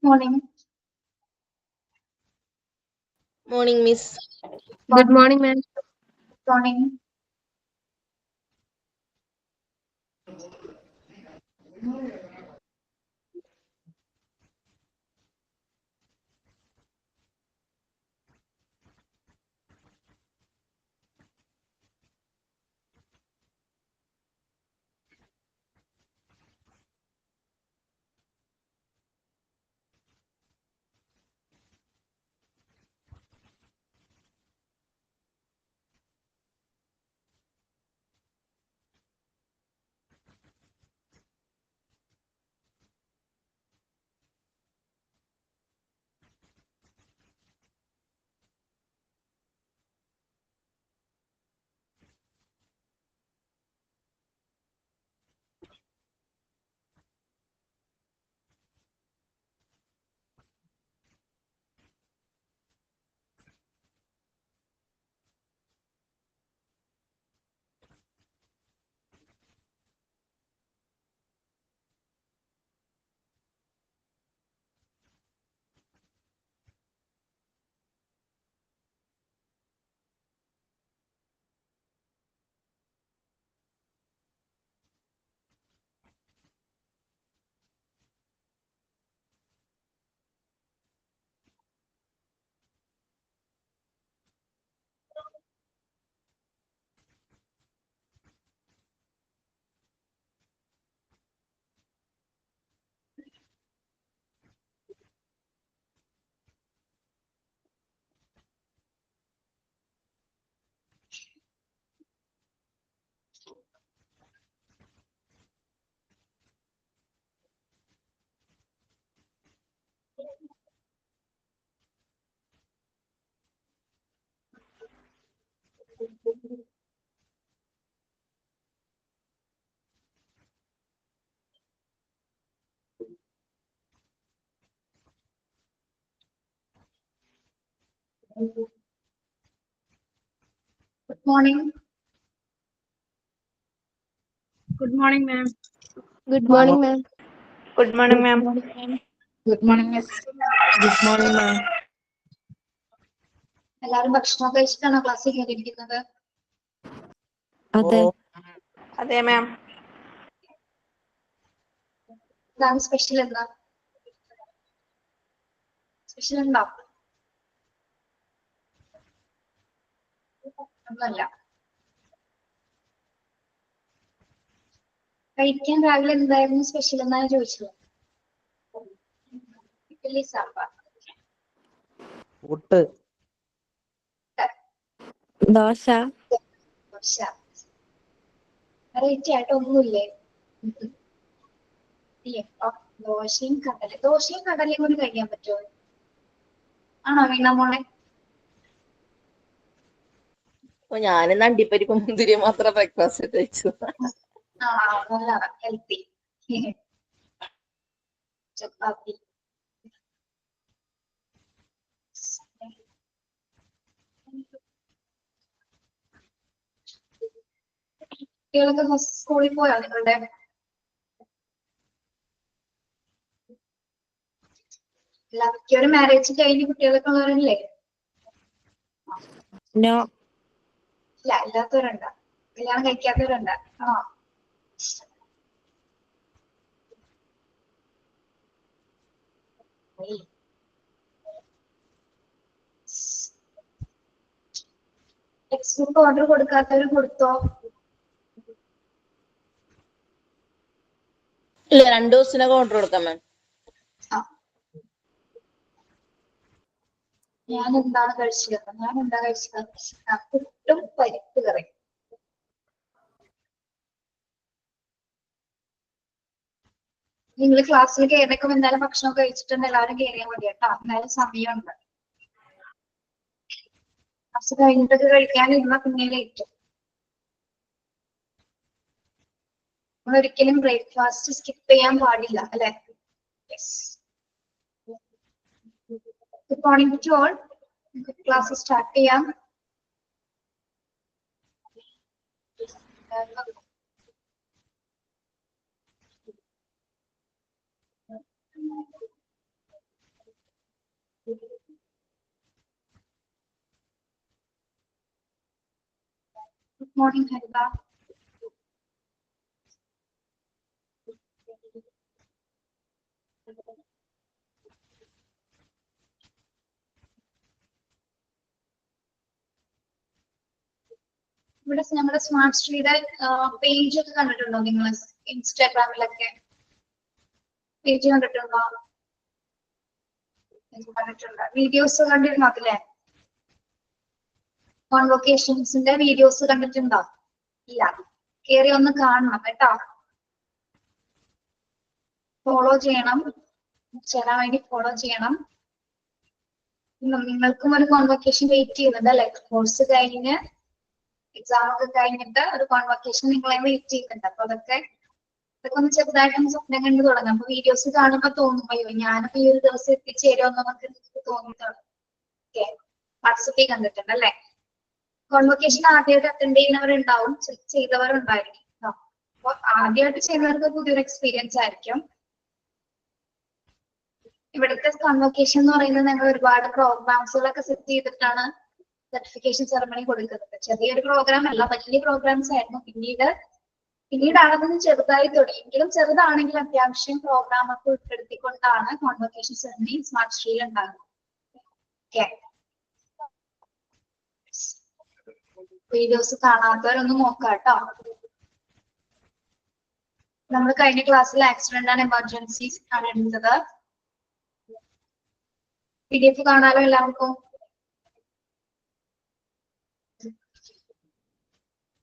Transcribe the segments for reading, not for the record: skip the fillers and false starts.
Morning. Morning, Miss. Good morning, ma'am. Morning. Good morning. Good morning, ma'am. Good morning, ma'am. Good morning, ma'am. Good morning, miss. Good morning, ma'am. എല്ലാവരും ഭക്ഷണം കഴിച്ചിട്ടാണോ ക്ലാസ്സിൽ കയറിയിരിക്കുന്നത്? അതെ. അതെ മാം. എന്താണ് special? എന്താ special? ഉണ്ടോ? ഒന്നുമല്ല. കഴിക്കാൻ രാവിലെ എന്തായിരുന്നു സ്പെഷ്യൽ എന്നാണ് ചോദിച്ചത്. ഇഡ്ഡലി സാമ്പാർ. പുട്ട്. ദോശ. ദോശ. വെറൈറ്റി ആയിട്ട് ഒന്നുമില്ലേ? ദോശയും കടലയും കൂടി കഴിക്കാൻ പറ്റുമോ? ആണോ വീണ മോളെ? ഞാനിന്ന് അണ്ടിപ്പരിപ്പ് മുന്തിരി മാത്രം ബ്രേക്ക്ഫാസ്റ്റ് കഴിച്ചു. നല്ലതാണ്, ഹെൽത്തി. ചപ്പാത്തി. കുട്ടികളൊക്കെ സ്കൂളിൽ പോയോ നിങ്ങളുടെ? ഒരു മാരേജ് കഴിഞ്ഞ് കുട്ടികളൊക്കെ ഉള്ളവരല്ലേ? നോ. ഇല്ല, ഇല്ലാത്തവരുണ്ട്. കല്യാണം കഴിക്കാത്തവരുണ്ട്. ആണോ? ടെക്സ്റ്റ് ബുക്ക് ഓർഡർ കൊടുക്കാത്തവർ കൊടുത്തോ? ഇല്ല, 2 ദിവസത്തിനൊക്കെ ഓർഡർ കൊടുക്കാം മാം. ഞാൻ എന്താ കഴിച്ചത്? പുട്ടും പരിപ്പ് കറി. നിങ്ങൾ ക്ലാസ്സിൽ കയറിയൊക്കെ എന്തായാലും ഭക്ഷണം കഴിച്ചിട്ടുണ്ട്. എല്ലാവരും കയറിയാൽ മതി കേട്ടോ. എന്തായാലും സമയമുണ്ട്. ക്ലാസ് കഴിഞ്ഞിട്ടൊക്കെ കഴിക്കാനിരുന്ന പിന്നെ ലേറ്റ്. നമ്മൾ ഒരിക്കലും ബ്രേക്ക്ഫാസ്റ്റ് സ്കിപ്പ് ചെയ്യാൻ പാടില്ല, അല്ലെ? Good morning to all. Class start ചെയ്യാം. മോർണിംഗ് ഹരിത. ഇവിടെ നമ്മുടെ സ്മാർട്ട് സ്ട്രീയുടെ പേജ് ഒക്കെ കണ്ടിട്ടുണ്ടോ നിങ്ങൾ? ഇൻസ്റ്റാഗ്രാമിലൊക്കെ പേജ് കണ്ടിട്ടുണ്ടോ? കണ്ടിട്ടുണ്ട്. വീഡിയോസ് കണ്ടിരുന്നോ അതിലെ? കോൺവൊക്കേഷൻസിന്റെ വീഡിയോസ് കണ്ടിട്ടുണ്ടോ? ഇല്ല. കേറി ഒന്ന് കാണണം കേട്ടോ. ഫോളോ ചെയ്യണം. ചേരാൻ വേണ്ടി ഫോളോ ചെയ്യണം. നിങ്ങൾക്കും ഒരു കോൺവൊക്കേഷൻ വെയിറ്റ് ചെയ്യുന്നുണ്ട് അല്ലെ? കോഴ്സ് കഴിഞ്ഞ് എക്സാം ഒക്കെ കഴിഞ്ഞിട്ട് ഒരു കോൺവൊക്കേഷൻ നിങ്ങളെ വെയിറ്റ് ചെയ്യുന്നുണ്ട്. അപ്പൊ അതൊക്കെ ഒന്ന് ചെറുതായിട്ടൊന്ന് സ്വപ്നം കണ്ടു തുടങ്ങാം. അപ്പൊ വീഡിയോസ് കാണുമ്പോ തോന്നും അയ്യോ ഞാനിപ്പോ ഈ ഒരു ദിവസം എത്തിച്ചേരുമെന്ന് നമുക്ക് തോന്നിയിട്ടുള്ളൂ. ഓക്കെ, വാട്സപ്പിൽ കണ്ടിട്ടുണ്ട് അല്ലെ? കോൺവൊക്കേഷൻ ആദ്യമായിട്ട് അറ്റൻഡ് ചെയ്യുന്നവരുണ്ടാവും, ചെയ്തവരുണ്ടായിരിക്കും. അപ്പൊ ആദ്യമായിട്ട് ചെയ്യുന്നവർക്ക് പുതിയൊരു എക്സ്പീരിയൻസ് ആയിരിക്കും. ഇവിടുത്തെ കോൺവൊക്കേഷൻ എന്ന് പറയുന്നത് ഞങ്ങൾ ഒരുപാട് പ്രോഗ്രാംസുകളൊക്കെ സെറ്റ് ചെയ്തിട്ടാണ് സർട്ടിഫിക്കേഷൻ സെറമണി കൊടുക്കുന്നത്. ചെറിയൊരു പ്രോഗ്രാം അല്ല, വലിയ പ്രോഗ്രാംസ് ആയിരുന്നു. പിന്നീടാണെന്ന് ചെറുതായി തുടങ്ങിയെങ്കിലും ചെറുതാണെങ്കിൽ അത്യാവശ്യം പ്രോഗ്രാം ഒക്കെ ഉൾപ്പെടുത്തിക്കൊണ്ടാണ് കോൺവൊക്കേഷൻ സെറമണി സ്മാർട്ട് സ്ട്രീയിൽ ഉണ്ടാകുന്നത്. ഓക്കെ, വീഡിയോസ് കാണാത്തവരൊന്ന് നോക്കാം കേട്ടോ. നമ്മൾ കഴിഞ്ഞ ക്ലാസ്സിൽ ആക്സിഡന്റ് ആൻഡ് എമർജൻസീസ് ആണ് എടുത്തത്. PDF കാണാലോ എല്ലാവർക്കും?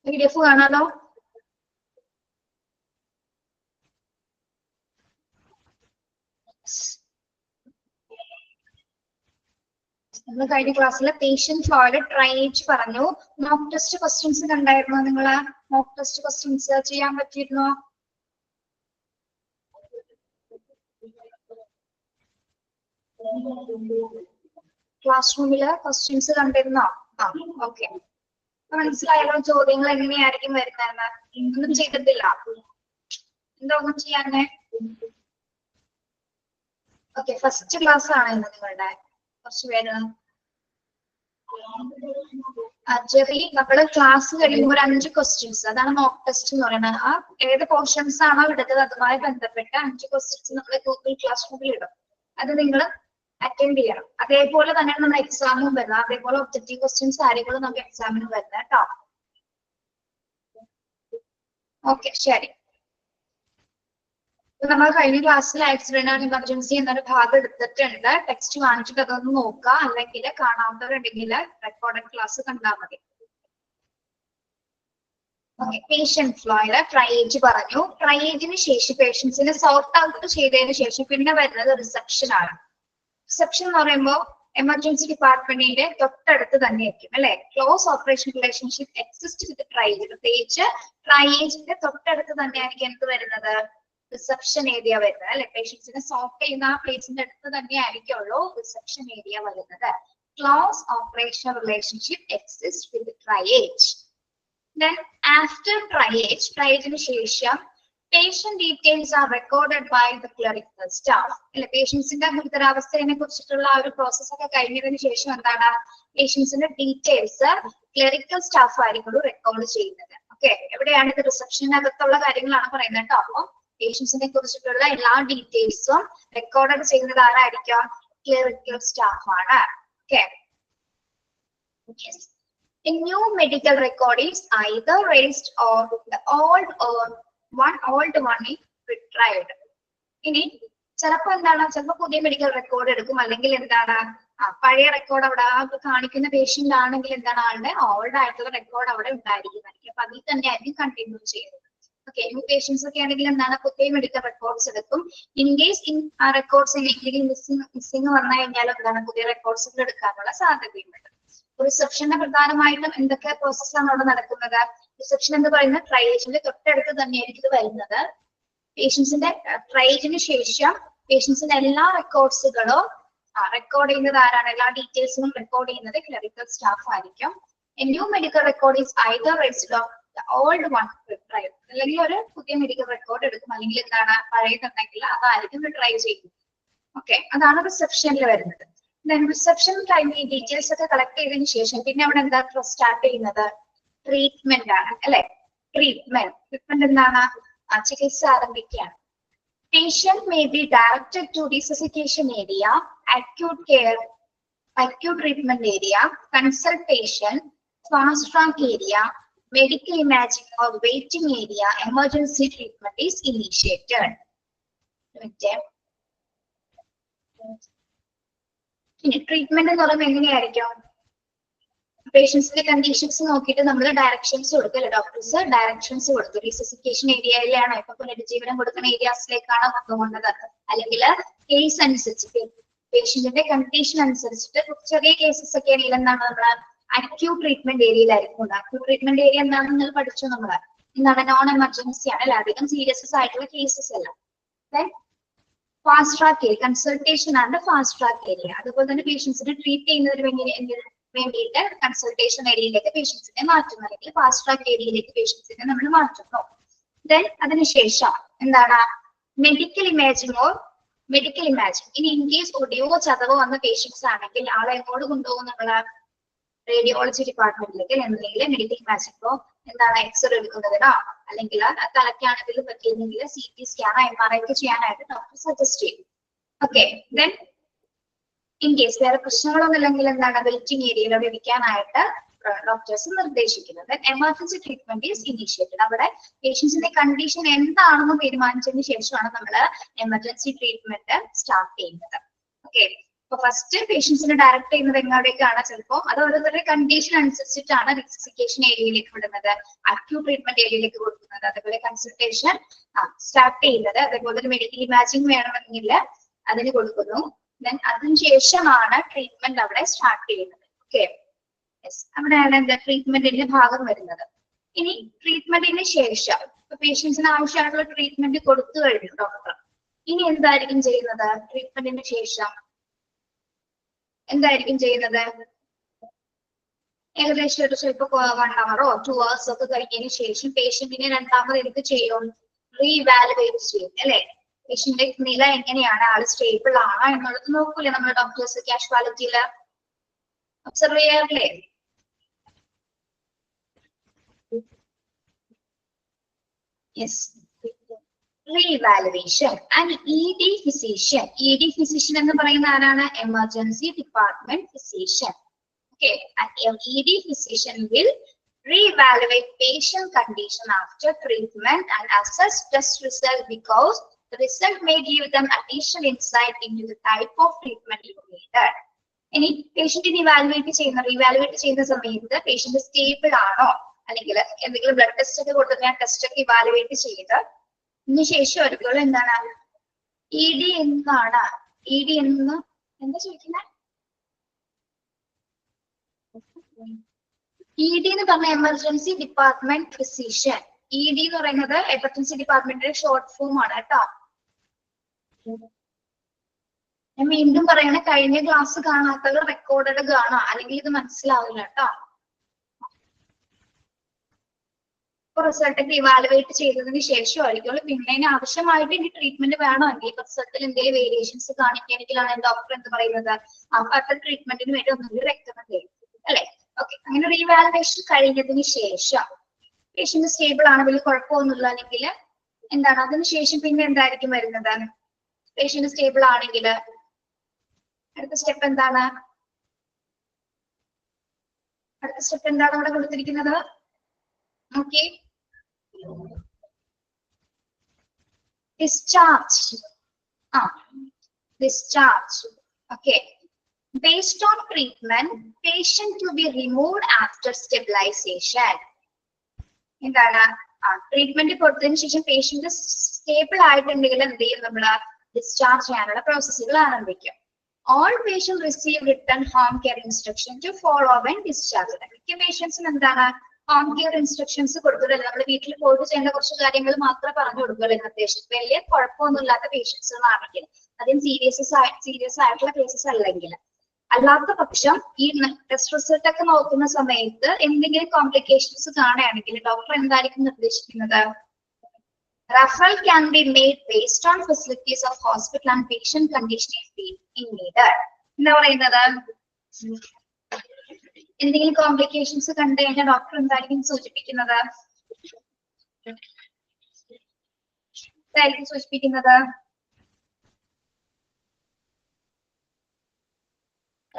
PDF കാണാലോ? നമ്മൾ കഴിഞ്ഞ ക്ലാസ്സിൽ പേഷ്യന്റ് ഫ്ലോയുടെ ട്രൈച്ച് പറഞ്ഞു. മോക്ക് ടെസ്റ്റ് ക്വസ്റ്റ്യൻസ് കണ്ടായിരുന്നോ? നിങ്ങള് മോക്ക് ടെസ്റ്റ് ക്വസ്റ്റ്യൻസ് ചെയ്യാൻ പറ്റിയിരുന്നോ? ക്ലാസ് റൂമില് ക്വസ്റ്റ്യൻസ് കണ്ടിരുന്നോ? ആ, ഓക്കെ. മനസ്സിലായല്ലോ ചോദ്യങ്ങൾ എങ്ങനെയായിരിക്കും വരുന്നതെന്ന്? ഒന്നും ചെയ്തിട്ടില്ല. എന്താ ഒന്നും ചെയ്യാനെ? ഓക്കെ, ഫസ്റ്റ് ക്ലാസ് ആണ് ഇന്ന് നിങ്ങളുടെ. കുറച്ച് പേര് ജെറി, നമ്മുടെ ക്ലാസ് കഴിയുമ്പോൾ ഒരു 5 ക്വസ്റ്റ്യൻസ്, അതാണ് മോക്ക് ടെസ്റ്റ് എന്ന് പറയുന്നത്. ആ ഏത് പോർഷൻസ് ആണോ എടുത്തത് അതുമായി ബന്ധപ്പെട്ട 5 ക്വസ്റ്റ്യൻസ് നമ്മൾ ഗൂഗിൾ ക്ലാസ് റൂമിൽ ഇടും. അത് നിങ്ങൾ അറ്റൻഡ് ചെയ്യണം. അതേപോലെ തന്നെയാണ് നമ്മുടെ എക്സാമും വരുന്നത്. അതേപോലെ ഒബ്ജക്റ്റീവ് ക്വസ്റ്റ്യൻസ് ആരെങ്കിലും നമുക്ക് എക്സാമിന് വരുന്നത് കേട്ടോ. ഓക്കെ, ശരി. നമ്മൾ കഴിഞ്ഞ ക്ലാസ്സിൽ ആക്സിഡന്റ് ആൻഡ് എമർജൻസി എന്നൊരു ഭാഗം എടുത്തിട്ടുണ്ട്. ടെക്സ്റ്റ് വാങ്ങിച്ചിട്ട് അതൊന്ന് നോക്കുക, അല്ലെങ്കിൽ കാണാത്തവരുണ്ടെങ്കിൽ റെക്കോർഡഡ് ക്ലാസ് കണ്ടാൽ മതി. ഓക്കെ, പേഷ്യന്റ് ഫ്ലോയില് ട്രയേജ് പറഞ്ഞു. ട്രയേജിന് ശേഷം പേഷ്യൻസിനെ സോർട്ട് ഔട്ട് ചെയ്തതിന് ശേഷം പിന്നെ വരുന്നത് റിസപ്ഷൻ ആണ്. റിസപ്ഷൻ എന്ന് പറയുമ്പോൾ എമർജൻസി ഡിപ്പാർട്ട്മെന്റിന്റെ തൊട്ടടുത്ത് തന്നെ ആയിരിക്കും അല്ലെ? ക്ലോസ് ഓപ്പറേഷൻ റിലേഷൻഷിപ്പ് എക്സിസ്റ്റ് വിത്ത് ട്രയേജ്. പ്രത്യേകിച്ച് ട്രയേജിന്റെ തൊട്ടടുത്ത് തന്നെ ആയിരിക്കും എന്ത് വരുന്നത്? റിസപ്ഷൻ ഏരിയ വരുന്നത് അല്ലെ? പേഷ്യൻസിനെ സോർട്ട് ചെയ്യുന്ന ആ പ്ലേസിന്റെ അടുത്ത് തന്നെ ആയിരിക്കുള്ളൂ റിസപ്ഷൻ ഏരിയ വരുന്നത്. ക്ലോസ് ഓപ്പറേഷൻ റിലേഷൻഷിപ്പ് എക്സിസ്റ്റ് വിത്ത് triage. Then after triage, triage ശേഷം patient details are recorded by the clerical staff. അല്ലെ, പേഷ്യൻസിന്റെ ഗുരുതരാവസ്ഥയെ കുറിച്ചിട്ടുള്ള ആ ഒരു പ്രോസസ് ഒക്കെ കഴിഞ്ഞതിന് ശേഷം എന്താണ്? പേഷ്യൻസിന്റെ ഡീറ്റെയിൽസ് ക്ലറിക്കൽ സ്റ്റാഫ് ആയിരിക്കും റെക്കോർഡ് ചെയ്യുന്നത്. ഓക്കെ, എവിടെയാണ് ഇത്? റിസപ്ഷനകത്തുള്ള കാര്യങ്ങളാണ് പറയുന്നത് കേട്ടോ. അപ്പൊ പേഷ്യൻസിനെ കുറിച്ചിട്ടുള്ള എല്ലാ ഡീറ്റെയിൽസും റെക്കോർഡ് ചെയ്യുന്നത് ആരായിരിക്കും? ക്ലറിക്കൽ സ്റ്റാഫ് ആണ്. Okay, a new medical record is either raised or the old one is retrieved. ഇനി ചിലപ്പോ എന്താണ്? ചിലപ്പോ പുതിയ മെഡിക്കൽ റെക്കോർഡ് എടുക്കും, അല്ലെങ്കിൽ എന്താണ് പഴയ റെക്കോർഡ് അവിടെ കാണിക്കുന്ന പേഷ്യന്റ് ആണെങ്കിൽ എന്താണ് ആളുടെ ഓൾഡ് ആയിട്ടുള്ള റെക്കോർഡ് അവിടെ ഉണ്ടായിരിക്കുന്നതായിരിക്കും. അപ്പൊ അതിൽ തന്നെ ആയിരിക്കും കണ്ടിന്യൂ ചെയ്യുന്നത്. ഓക്കെ, ന്യൂ പേഷ്യൻസ് ഒക്കെ ആണെങ്കിൽ എന്താണ്? പുതിയ മെഡിക്കൽ റെക്കോർഡ്സ് എടുക്കും. ഇൻ കേസ് ആ റെക്കോർഡ്സ് എന്തെങ്കിലും മിസ്സിംഗ് വന്നു കഴിഞ്ഞാൽ എന്താണ്? പുതിയ റെക്കോർഡ്സുകൾ എടുക്കാനുള്ള സാധ്യതയുണ്ട്. റിസപ്ഷന്റെ പ്രധാനമായിട്ടും എന്തൊക്കെ പ്രോസസ്സാണ് അവിടെ നടക്കുന്നത്? റിസപ്ഷൻ എന്ന് പറയുന്ന ട്രയേജിന്റെ തൊട്ടടുത്ത് തന്നെയായിരിക്കും ഇത് വരുന്നത്. പേഷ്യൻസിന്റെ ട്രയേജിന് ശേഷം പേഷ്യൻസിന്റെ എല്ലാ റെക്കോർഡ്സുകളും റെക്കോർഡ് ചെയ്യുന്നത് ആരാണ്? എല്ലാ ഡീറ്റെയിൽസും റെക്കോർഡ് ചെയ്യുന്നത് ക്ലറിക്കൽ സ്റ്റാഫ് ആയിരിക്കും. New medical record is either raised or the old one retrieve. അല്ലെങ്കിൽ ഒരു പുതിയ മെഡിക്കൽ റെക്കോർഡ് എടുക്കും, അല്ലെങ്കിൽ എന്താണ് പഴയതുണ്ടെങ്കിൽ അതായിരിക്കും റിട്രൈവ് ചെയ്യുന്നത്. ഓക്കെ, അതാണ് റിസപ്ഷനിൽ വരുന്നത്. റിസപ്ഷൻ ടൈമിൽ ഡീറ്റെയിൽസ് ഒക്കെ കളക്ട് ചെയ്തതിനു ശേഷം പിന്നെ അവിടെ എന്താ സ്റ്റാർട്ട് ചെയ്യുന്നത്? ട്രീറ്റ്മെന്റ് ആണ് അല്ലെ. ട്രീറ്റ്മെന്റ് എന്താണ്? ചികിത്സ ആരംഭിക്കുകയാണ്. Patient may be directed to resuscitation area, acute care, acute treatment area, consultation, fast track area, medical imaging or waiting area, emergency treatment is initiated. Treatment എന്ന് പറയുമ്പോൾ എങ്ങനെയായിരിക്കും? പേഷ്യൻസിന്റെ കണ്ടീഷൻസ് നോക്കിയിട്ട് നമ്മൾ ഡയറക്ഷൻസ് കൊടുക്കും അല്ലെ. ഡോക്ടേഴ്സ് ഡയറക്ഷൻസ് കൊടുത്തു. റിസസിക്കേഷൻ ഏരിയയിലാണോ, ഇപ്പൊ പുനരുജ്ജീവനം കൊടുക്കുന്ന ഏരിയാസിലേക്കാണോ കൊണ്ടുപോകുന്നത്, അല്ലെങ്കിൽ കേസ് അനുസരിച്ച് പേഷ്യന്റിന്റെ കണ്ടീഷൻ അനുസരിച്ചിട്ട് ചെറിയ കേസസ് ഒക്കെ ആണെങ്കിൽ എന്താണ് നമ്മൾ അക്യൂട്ട് ട്രീറ്റ്മെന്റ് ഏരിയയിലായിരിക്കും. അക്യൂട്ട് ട്രീറ്റ്മെന്റ് ഏരിയ എന്താണെന്ന് നിങ്ങൾ പഠിച്ചു. നമ്മൾ എന്താണ് നോൺ എമർജൻസി ആണ് അല്ലെ, അധികം സീരിയസ് ആയിട്ടുള്ള കേസസ് അല്ല. ഫാസ്റ്റ് ട്രാക്ക് ഏരിയ, കൺസൾട്ടേഷൻ ആണ് ഫാസ്റ്റ് ട്രാക്ക് ഏരിയ. അതുപോലെ തന്നെ പേഷ്യൻസിനെ ട്രീറ്റ് ചെയ്യുന്നതിന് വേണ്ടിയിട്ട് കൺസൾട്ടേഷൻ ഏരിയയിലേക്ക് പേഷ്യൻസിനെ മാറ്റുന്നു, അല്ലെങ്കിൽ ഫാസ്റ്റ് ട്രാക്ക് ഏരിയയിലേക്ക് പേഷ്യൻസിനെ നമ്മൾ മാറ്റുന്നു. ദെൻ അതിനുശേഷം എന്താണ് medical imaging or medical imagine. ഇനി ഇൻ കേസ് ഒടിയോ ചതവോ വന്ന പേഷ്യൻസ് ആണെങ്കിൽ ആളെ എങ്ങോട്ട് കൊണ്ടുപോകും? നമ്മള് റേഡിയോളജി ഡിപ്പാർട്ട്മെന്റിലേക്ക്, എന്തെങ്കിലും മെഡിക്കൽ ഇമാജിനോ എന്താണ് എക്സ്റേ എടുക്കുന്നതിനോ, അല്ലെങ്കിൽ തലയ്ക്കാണെങ്കിലും പറ്റിയില്ലെങ്കിൽ CT സ്കാനോ MRI ഒക്കെ ചെയ്യാനായിട്ട് ഡോക്ടർ സജസ്റ്റ് ചെയ്യും. ഓക്കെ. ദെൻ ഇൻ കേസ് വേറെ പ്രശ്നങ്ങളൊന്നും ഇല്ലെങ്കിൽ എന്താണ് വെയിറ്റിംഗ് ഏരിയയിലൂടെ ഇരിക്കാനായിട്ട് ഡോക്ടേഴ്സ് നിർദ്ദേശിക്കുന്നത്. Emergency treatment is initiated. അവിടെ പേഷ്യൻസിന്റെ കണ്ടീഷൻ എന്താണെന്ന് തീരുമാനിച്ചതിന് ശേഷമാണ് നമ്മൾ എമർജൻസി ട്രീറ്റ്മെന്റ് സ്റ്റാർട്ട് ചെയ്യുന്നത്. ഓക്കെ. അപ്പൊ ഫസ്റ്റ് പേഷ്യൻസിനെ ഡയറക്ട് ചെയ്യുന്നത് എങ്ങോട്ടേക്കാണ്? ചിലപ്പോൾ അത് ഓരോരുത്തരുടെ കണ്ടീഷൻ അനുസരിച്ചിട്ടാണ് റിസസിക്കേഷൻ ഏരിയയിലേക്ക് വിടുന്നത്, അക്യൂട്ട് ട്രീറ്റ്മെന്റ് ഏരിയയിലേക്ക് കൊടുക്കുന്നത്, അതേപോലെ കൺസൾട്ടേഷൻ സ്റ്റാർട്ട് ചെയ്യുന്നത്, അതേപോലെ മെഡിക്കൽ ഇമാജിംഗ് വേണമെങ്കിൽ അതിന് കൊടുക്കുന്നു. ദെൻ അതിനുശേഷമാണ് ട്രീറ്റ്മെന്റ് അവിടെ സ്റ്റാർട്ട് ചെയ്യുന്നത്. ഓക്കെ. അവിടെയാണ് എന്താ ട്രീറ്റ്മെന്റിന്റെ ഭാഗം വരുന്നത്. ഇനി ട്രീറ്റ്മെന്റിന് ശേഷം പേഷ്യൻസിന് ആവശ്യമായിട്ടുള്ള ട്രീറ്റ്മെന്റ് കൊടുത്തു കഴിഞ്ഞു ഡോക്ടർ. ഇനി എന്തായിരിക്കും ചെയ്യുന്നത്? ട്രീറ്റ്മെന്റിന് ശേഷം എന്തായിരിക്കും ചെയ്യുന്നത്? ഏകദേശം ഒരു ചിലപ്പോൾ 1 hour or 2 hours ഒക്കെ കഴിഞ്ഞതിന് ശേഷം പേഷ്യന്റിനെ രണ്ടാമത് എന്ത് ചെയ്യും? റീവാലുവേറ്റ് ചെയ്യും അല്ലെ. പേഷ്യന്റിന്റെ നില എങ്ങനെയാണ്, ആള് സ്റ്റേബിൾ ആണോ എന്നുള്ളത് നോക്കൂലേ നമ്മൾ ഡോക്ടേഴ്സ് കാഷ്വാലിറ്റിയില് ഒബ്സർവ് ചെയ്യാറില്ലേ? Yes, revaluation. And ED physician. ED physician എന്ന് പറയുന്ന ആരാണ്? Emergency department physician. Okay. ED physician will reevaluate patient condition after treatment and assess test result, because the result may give them additional insight into the type of treatment needed. ഇനി പേഷ്യന്റിനെ re-evaluate ചെയ്യുന്ന സമയത്ത് patient stable ആണോ, അല്ലെങ്കിൽ എന്തെങ്കിലും blood test ഒക്കെ കൊടുത്തിട്ട് ആ test ഒക്കെ ഇവാലുവേറ്റ് ചെയ്ത് ഇതിന് ശേഷം ഒരിക്കലും എന്താണ് ED എന്താണ്? ED എന്ന് എന്താ ചോദിക്കുന്നത്? ED എന്ന് പറഞ്ഞ എമർജൻസി ഡിപ്പാർട്ട്മെന്റ് ഫിസിഷ്യൻ. ED എന്ന് പറയുന്നത് എമർജൻസി ഡിപ്പാർട്ട്മെന്റിന്റെ ഷോർട്ട് ഫോം ആണ് കേട്ടോ. ഞാൻ വീണ്ടും പറയണേ, കഴിഞ്ഞ ക്ലാസ് കാണാത്തവർ റെക്കോർഡഡ് കാണാം, അല്ലെങ്കിൽ ഇത് മനസ്സിലാവില്ല കേട്ടോ. റിസൾട്ട് ഒക്കെ ഇവാലുവേറ്റ് ചെയ്തതിന് ശേഷമായിരിക്കും പിന്നെ അതിന് ആവശ്യമായിട്ട് ഇനി ട്രീറ്റ്മെന്റ് വേണമെങ്കിൽ റിസൾട്ടിൽ എന്തെങ്കിലും വേരിയേഷൻസ് കാണിക്കുകയാണെങ്കിലാണ് ഡോക്ടർ എന്ത് പറയുന്നത്? അപ്പൊ അത്ര ട്രീറ്റ്മെന്റിന് വേണ്ടി ഒന്നുകൂടി റെക്കമെൻഡ് ചെയ്യും അല്ലെ. ഓക്കെ. അങ്ങനെ റീവാലുവേഷൻ കഴിഞ്ഞതിന് ശേഷം പേഷ്യന്റ് സ്റ്റേബിൾ ആണ്, വലിയ കുഴപ്പമൊന്നുമില്ല അല്ലെങ്കിൽ എന്താണ് അതിനുശേഷം പിന്നെ എന്തായിരിക്കും വരുന്നത്? പേഷ്യന്റ് സ്റ്റേബിൾ ആണെങ്കിൽ അടുത്ത സ്റ്റെപ്പ് എന്താണ്? അടുത്ത സ്റ്റെപ്പ് എന്താണ് അവിടെ കൊടുത്തിരിക്കുന്നത്? Okay. Discharge. Discharge. Okay. Based on treatment, patient to be removed after stabilization. എന്താണ്? ട്രീറ്റ്മെന്റ് കൊടുത്തതിന് ശേഷം പേഷ്യന്റ് സ്റ്റേബിൾ ആയിട്ടുണ്ടെങ്കിൽ എന്ത് ചെയ്യും? നമ്മൾ ഡിസ്ചാർജ് ചെയ്യാനുള്ള പ്രോസസ്സുകൾ ആരംഭിക്കും. All patients receive written home care instruction to follow when discharged. മിക്ക പേഷ്യൻസിന് എന്താണ് ഹോം കെയർ ഇൻസ്ട്രക്ഷൻസ് കൊടുക്കില്ല. നമ്മൾ വീട്ടിൽ പോയിട്ട് ചെയ്യേണ്ട കുറച്ച് കാര്യങ്ങൾ മാത്രമേ പറഞ്ഞു കൊടുക്കുള്ളൂ. നിർദ്ദേശം വലിയ കുഴപ്പമൊന്നുമില്ലാത്ത പേഷ്യൻസുകളാണെങ്കിൽ, അതിന് സീരിയസ് ആയിട്ടുള്ള കേസസ് അല്ലെങ്കിൽ, അല്ലാത്ത പക്ഷം ഈ ടെസ്റ്റ് റിസൾട്ട് ഒക്കെ നോക്കുന്ന സമയത്ത് എന്തെങ്കിലും കോംപ്ലിക്കേഷൻസ് കാണുകയാണെങ്കിൽ ഡോക്ടർ എന്തായിരിക്കും നിർദ്ദേശിക്കുന്നത്? Referral can be made based on facilities of hospital and patient condition if needed. എന്താ പറയുന്നത്? എന്തെങ്കിലും കോംപ്ലിക്കേഷൻസ് കണ്ടു കഴിഞ്ഞാൽ ഡോക്ടർ എന്തായിരിക്കും സൂചിപ്പിക്കുന്നത്? എന്തായിരിക്കും സൂചിപ്പിക്കുന്നത്?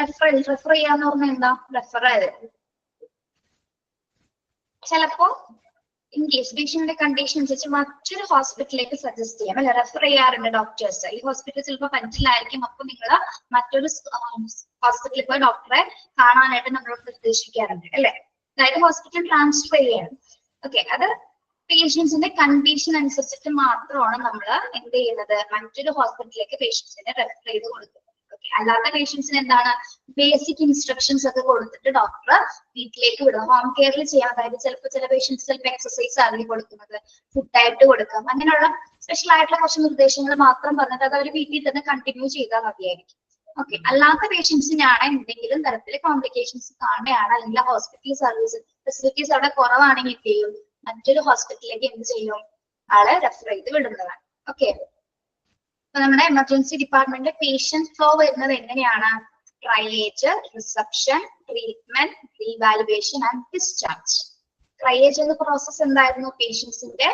റെഫർ ചെയ്യാന്ന് പറഞ്ഞാൽ എന്താ? റെഫറൽ. ചിലപ്പോ ഇൻ കേസ് പേഷ്യന്റിന്റെ കണ്ടീഷൻ അനുസരിച്ച് മറ്റൊരു ഹോസ്പിറ്റലിലേക്ക് സജസ്റ്റ് ചെയ്യാം അല്ലെ, റെഫർ ചെയ്യാറുണ്ട് ഡോക്ടേഴ്സ്. ഈ ഹോസ്പിറ്റൽ ചിലപ്പോൾ പറ്റില്ലായിരിക്കും, അപ്പൊ നിങ്ങൾ മറ്റൊരു ഹോസ്പിറ്റലിൽ പോയി ഡോക്ടറെ കാണാനായിട്ട് നമ്മളോട് നിർദ്ദേശിക്കാറുണ്ട് അല്ലെ. അതായത് ഹോസ്പിറ്റൽ ട്രാൻസ്ഫർ ചെയ്യണം. ഓക്കെ, അത് പേഷ്യൻസിന്റെ കണ്ടീഷൻ അനുസരിച്ചിട്ട് മാത്രമാണ് നമ്മൾ എന്ത് ചെയ്യുന്നത്, മറ്റൊരു ഹോസ്പിറ്റലിലേക്ക് പേഷ്യൻസിനെ റെഫർ ചെയ്ത് കൊടുക്കുന്നത്. അല്ലാത്ത പേഷ്യൻസിന് എന്താണ്, ബേസിക് ഇൻസ്ട്രക്ഷൻസ് ഒക്കെ കൊടുത്തിട്ട് ഡോക്ടർ വീട്ടിലേക്ക് വിടും. ഹോം കെയറിൽ ചെയ്യാം. അതായത് ചിലപ്പോൾ ചില പേഷ്യൻസ് ചിലപ്പോൾ എക്സസൈസ് ആയിരിക്കും കൊടുക്കുന്നത്, ഫുഡായിട്ട് കൊടുക്കാം. അങ്ങനെയുള്ള സ്പെഷ്യൽ ആയിട്ടുള്ള കുറച്ച് നിർദ്ദേശങ്ങൾ മാത്രം പറഞ്ഞിട്ട് അത് അവർ വീട്ടിൽ തന്നെ കണ്ടിന്യൂ ചെയ്താൽ മതിയായിരിക്കും. ഓക്കെ, അല്ലാത്ത പേഷ്യൻസിനാണ് എന്തെങ്കിലും തരത്തിൽ കോംപ്ലിക്കേഷൻസ് കാണുകയാണ്, അല്ലെങ്കിൽ ഹോസ്പിറ്റൽ സർവീസ് ഫെസിലിറ്റീസ് അവിടെ കുറവാണെങ്കിൽ എന്ത് ചെയ്യും, മറ്റൊരു ഹോസ്പിറ്റലിലേക്ക് എന്ത് ചെയ്യും, ആളെ റെഫർ ചെയ്ത് വിടുന്നതാണ്. ഓക്കെ, അപ്പൊ നമ്മുടെ എമർജൻസി ഡിപ്പാർട്ട്മെന്റ് പേഷ്യന്റ് ഫ്ലോ വരുന്നത് എങ്ങനെയാണ്? Triage, reception, treatment, revaluation and discharge. Triage എന്ന പ്രോസസ് എന്തായിരുന്നു? പേഷ്യൻസിന്റെ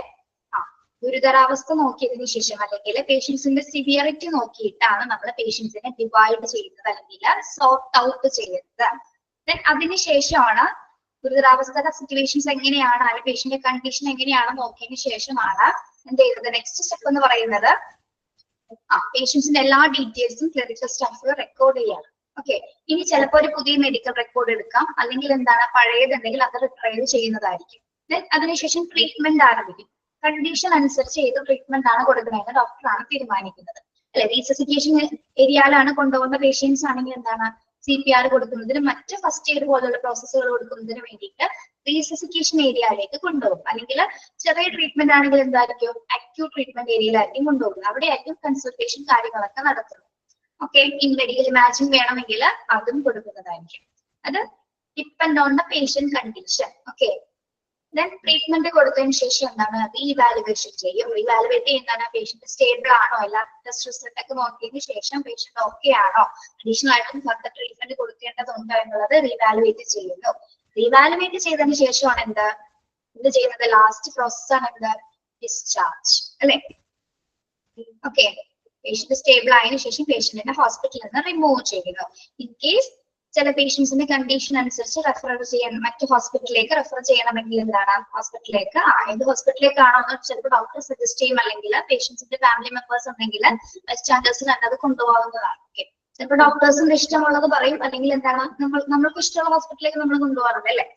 ഗുരുതരാവസ്ഥ നോക്കിയതിനു ശേഷം അല്ലെങ്കിൽ പേഷ്യൻസിന്റെ സിവിയറിറ്റി നോക്കിയിട്ടാണ് നമ്മൾ പേഷ്യൻസിനെ ഡിവൈഡ് ചെയ്യുന്നത് അല്ലെങ്കിൽ സോർട്ട് ഔട്ട് ചെയ്യുന്നത്. ദെൻ അതിനുശേഷമാണ് ഗുരുതരാവസ്ഥയുടെ സിറ്റുവേഷൻസ് എങ്ങനെയാണ്, അല്ലെങ്കിൽ പേഷ്യന്റെ കണ്ടീഷൻ എങ്ങനെയാണ് നോക്കിയതിനു ശേഷമാണ് എന്ത് ചെയ്യുന്നത്, നെക്സ്റ്റ് സ്റ്റെപ്പ് എന്ന് പറയുന്നത് പേഷ്യൻസിന്റെ എല്ലാ ഡീറ്റെയിൽസും ക്ലിനിക്കൽ സ്റ്റാഫ് റെക്കോർഡ് ചെയ്യണം. ഓക്കെ, ഇനി ചിലപ്പോൾ ഒരു പുതിയ മെഡിക്കൽ റെക്കോർഡ് എടുക്കാം, അല്ലെങ്കിൽ എന്താണ് പഴയതുണ്ടെങ്കിൽ അത് റിട്രൈവ് ചെയ്യുന്നതായിരിക്കും. ദെൻ അതിനുശേഷം ട്രീറ്റ്മെന്റ് ആരംഭിക്കും. കണ്ടീഷൻ അനുസരിച്ച് ഏത് ട്രീറ്റ്മെന്റ് ആണ് കൊടുക്കുന്നതെന്ന് ഡോക്ടറാണ് തീരുമാനിക്കുന്നത് അല്ലെ. റീസസിറ്റേഷൻ ഏരിയയിലാണ് കൊണ്ടുപോകുന്ന പേഷ്യൻസ് ആണെങ്കിൽ എന്താണ്, CPR കൊടുക്കുന്നതിന് മറ്റ് ഫസ്റ്റ് എയ്ഡ് പോലുള്ള പ്രോസസ്സുകൾ കൊടുക്കുന്നതിന് വേണ്ടിയിട്ട് റീസസിറ്റേഷൻ ഏരിയയിലേക്ക് കൊണ്ടുപോകും. അല്ലെങ്കിൽ ചെറിയ ട്രീറ്റ്മെന്റ് ആണെങ്കിൽ എന്തായിരിക്കും, അക്യൂട്ട് ട്രീറ്റ്മെന്റ് ഏരിയയിലായിരിക്കും കൊണ്ടുപോകുന്നത്. അവിടെയായിരിക്കും കൺസൾട്ടേഷൻ കാര്യങ്ങളൊക്കെ നടത്തുന്നത്. ഓക്കെ, ഇൻ മെഡിക്കൽ ഇമാജിൻ വേണമെങ്കിൽ അതും കൊടുക്കുന്നതായിരിക്കും. അത് depend on the patient condition. Okay, then treatment കൊടുത്തതിന് ശേഷം എന്താണ്, റീവാലുവേഷൻ ചെയ്യും. റീവാലുവേറ്റ് ചെയ്യുന്നതാണ് പേഷ്യന്റ് സ്റ്റേബിൾ ആണോ, എല്ലാ ടെസ്റ്റ് റിസൾട്ട് ഒക്കെ നോക്കിയതിന് ശേഷം പേഷ്യന്റ് ഓക്കെ ആണോ, അഡീഷണൽ ആയിട്ടും ഫർദർ ട്രീറ്റ്മെന്റ് കൊടുക്കേണ്ടതുണ്ടോ എന്നുള്ളത് റീവാലുവേറ്റ് ചെയ്യുന്നു. റീവാലുവേറ്റ് ചെയ്തതിന് ശേഷമാണ് എന്ത് ചെയ്യുന്നത്, ലാസ്റ്റ് പ്രോസസ്സാണ് എന്ത്, ഡിസ്ചാർജ് അല്ലെ. ഓക്കെ, പേഷ്യന്റ് സ്റ്റേബിൾ ആയതിനു ശേഷം പേഷ്യന്റിനെ ഹോസ്പിറ്റലിൽ നിന്ന് റിമൂവ് ചെയ്യുന്നു. ഇൻ കേസ് ചില പേഷ്യൻസിന്റെ കണ്ടീഷൻ അനുസരിച്ച് റെഫർ ചെയ്യാൻ മറ്റു ഹോസ്പിറ്റലിലേക്ക് റെഫർ ചെയ്യണമെങ്കിൽ എന്താണ്, ഹോസ്പിറ്റലിലേക്ക് ഏത് ഹോസ്പിറ്റലിലേക്കാണോ എന്ന് ചിലപ്പോൾ ഡോക്ടർ സജസ്റ്റ് ചെയ്യും, അല്ലെങ്കിൽ പേഷ്യൻസിന്റെ ഫാമിലി മെമ്പേഴ്സ് ഉണ്ടെങ്കിൽ സ്റ്റാൻഡേർഡ്സിന് തന്നെ അത് കൊണ്ടുപോകാവുന്നതാണ്. ഓക്കെ, ചിലപ്പോൾ ഡോക്ടേഴ്സിന്റെ ഇഷ്ടമുള്ളത് പറയും, അല്ലെങ്കിൽ എന്താണ് നമ്മൾക്ക് ഇഷ്ടമുള്ള ഹോസ്പിറ്റലിലേക്ക് നമ്മൾ കൊണ്ടുപോകാറുണ്ട് അല്ലെ.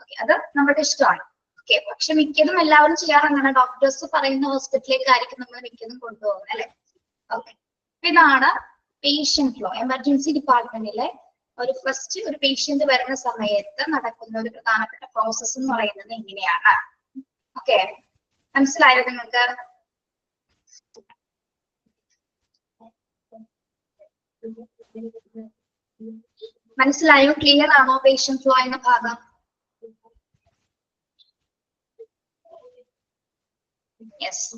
ഓക്കെ, അത് നമ്മുടെ ഇഷ്ടമാണ്. ഓക്കെ, പക്ഷെ മിക്കതും എല്ലാവരും ചെയ്യാറങ്ങനെ ഡോക്ടേഴ്സ് പറയുന്ന ഹോസ്പിറ്റലിലേക്കായിരിക്കും നമ്മൾ മിക്കതും കൊണ്ടുപോകുന്നത് അല്ലെ. ഓക്കെ, ഇതാണ് പേഷ്യന്റ് ഫ്ലോ. എമർജൻസി ഡിപ്പാർട്ട്മെന്റിലെ ഫസ്റ്റ് ഒരു പേഷ്യന്റ് വരുന്ന സമയത്ത് നടക്കുന്ന ഒരു പ്രധാനപ്പെട്ട പ്രോസസ് എന്ന് പറയുന്നത് ഇങ്ങനെയാണ്. ഓക്കെ, മനസ്സിലായോ നിങ്ങൾക്ക്? മനസ്സിലായോ? ക്ലിയർ ആണോ പേഷ്യന്റ് ഫ്ലോ എന്ന ഭാഗം? യെസ്.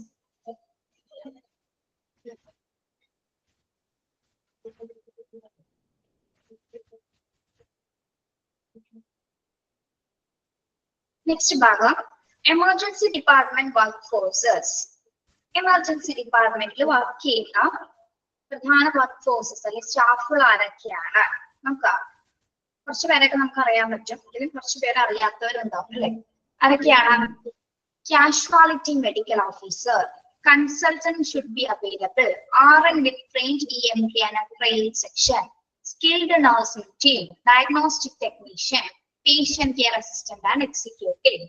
നെക്സ്റ്റ് ഭാഗം emergency department work forces. Emergency ഡിപ്പാർട്ട്മെന്റിൽ വർക്ക് ചെയ്യുന്ന പ്രധാന വർക്ക് ഫോഴ്സസ് അല്ലെങ്കിൽ സ്റ്റാഫുകൾ ആരൊക്കെയാണ് നോക്കാം. കുറച്ച് പേരൊക്കെ നമുക്ക് അറിയാൻ പറ്റും, ഇതിൽ കുറച്ച് പേര് അറിയാത്തവരുണ്ടാവും അല്ലെ. ആരൊക്കെയാണ്? Casualty medical officer, consultant should be available, RN with trained EMT and a trained section, skilled nursing team, diagnostic technician, patient care assistant and executive.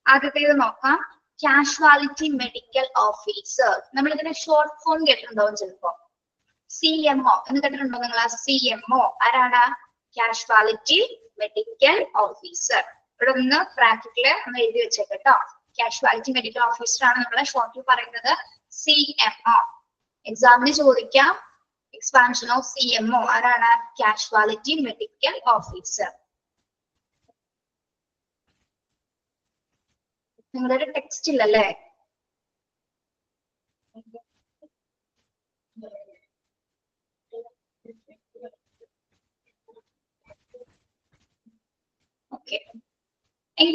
ആദ്യത്തേത് നോക്കാം, കാഷ്വാലിറ്റി മെഡിക്കൽ ഓഫീസർ. നമ്മൾ ഇതിന്റെ ഷോർട്ട് ഫോം കേട്ടിട്ടുണ്ടാവും ചിലപ്പോ, CMO എന്ന് കേട്ടിട്ടുണ്ടോ നിങ്ങൾ? CMO ആരാണ്? Casualty medical officer. ഇവിടെ ഒന്ന് ബ്രാക്കറ്റില് നമ്മൾ എഴുതി വെച്ചേട്ടോ, കാഷ്വാലിറ്റി മെഡിക്കൽ ഓഫീസർ ആണ് നമ്മളെ ഷോർട്ടിൽ പറയുന്നത് CMO. എക്സാമിന് ചോദിക്കാം എക്സ്പാൻഷൻ ഓഫ് CMO ആരാണ്? Casualty medical officer. നിങ്ങളുടെ ടെക്സ്റ്റ് ഇല്ലല്ലേ?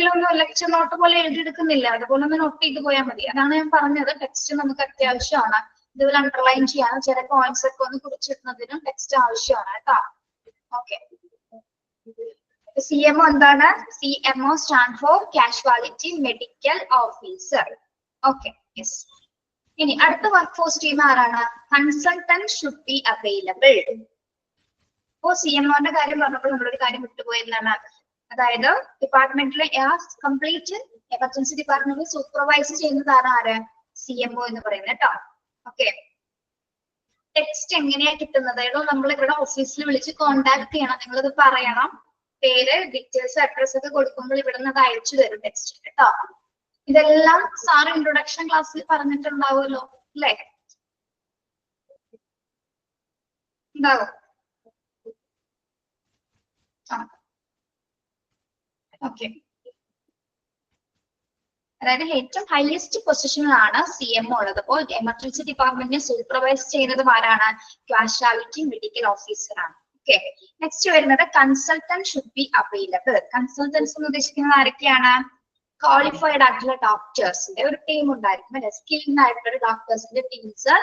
എന്തെങ്കിലും ഒന്ന് ലെക്ചർ നോട്ട് പോലെ എഴുതിയെടുക്കുന്നില്ല, അതുപോലെ ഒന്ന് നോട്ട് ചെയ്ത് പോയാൽ മതി. അതാണ് ഞാൻ പറഞ്ഞത്, ടെക്സ്റ്റ് നമുക്ക് അത്യാവശ്യമാണ്. ഇതുപോലെ അണ്ടർലൈൻ ചെയ്യാനും ചില പോയിന്റ്സ് ഒക്കെ ഒന്ന് കുറിച്ചിടുന്നതിനും ടെക്സ്റ്റ് ആവശ്യമാണ് കേട്ടോ. ഓക്കെ, CMO എന്താണ്? CMO stand for casualty medical officer. Okay, yes. ഇനി അടുത്ത വർക്ക് ഫോഴ്സ് ടീം ആരാണ്? Consultant should be available. ഇപ്പോ CMOന്റെ കാര്യം പറഞ്ഞപ്പോൾ നമ്മളൊരു കാര്യം വിട്ടുപോയെന്നാണ്, അതായത് ഡിപ്പാർട്ട്മെന്റിലെ കംപ്ലീറ്റ് എമർജൻസി ഡിപ്പാർട്ട്മെന്റ് സൂപ്പർവൈസ് ചെയ്യുന്നതാണ് ആര്? CMO എന്ന് പറയുന്നത് കേട്ടോ. ഓക്കെ, ടെക്സ്റ്റ് എങ്ങനെയാ കിട്ടുന്നത്? നമ്മൾ ഇവിടെ ഓഫീസിൽ വിളിച്ച് കോണ്ടാക്ട് ചെയ്യണം, നിങ്ങളിത് പറയണം, പേര്, ഡീറ്റെയിൽസ്, അഡ്രസ് ഒക്കെ കൊടുക്കുമ്പോൾ ഇവിടെ നിന്ന് അത് അയച്ചു തരും ടെക്സ്റ്റ് കേട്ടോ. ഇതെല്ലാം സാർ ഇൻട്രൊഡക്ഷൻ ക്ലാസ്സിൽ പറഞ്ഞിട്ടുണ്ടാവുമല്ലോ അല്ലേ? ഉണ്ടാവും. ഓക്കെ, അതായത് ഏറ്റവും ഹയസ്റ്റ് പൊസിഷനിലാണ് CMO ഉള്ളത്. അപ്പോൾ എമർജൻസി ഡിപ്പാർട്ട്മെന്റിനെ സൂപ്പർവൈസ് ചെയ്യുന്നത് ആരാണ്? കാഷ്വാലിറ്റി മെഡിക്കൽ ഓഫീസർ ആണ്. ഓക്കെ, നെക്സ്റ്റ് വരുന്നത് consultant should be available. Consultants എന്ന് ഉദ്ദേശിക്കുന്നത് ആരൊക്കെയാണ്? ക്വാളിഫൈഡ് ആയിട്ടുള്ള ഡോക്ടേഴ്സിന്റെ ഒരു ടീം ഉണ്ടായിരിക്കും അല്ലെ? സ്കിൽഡ് ആയിട്ടുള്ള ഡോക്ടേഴ്സിന്റെ ടീംസ്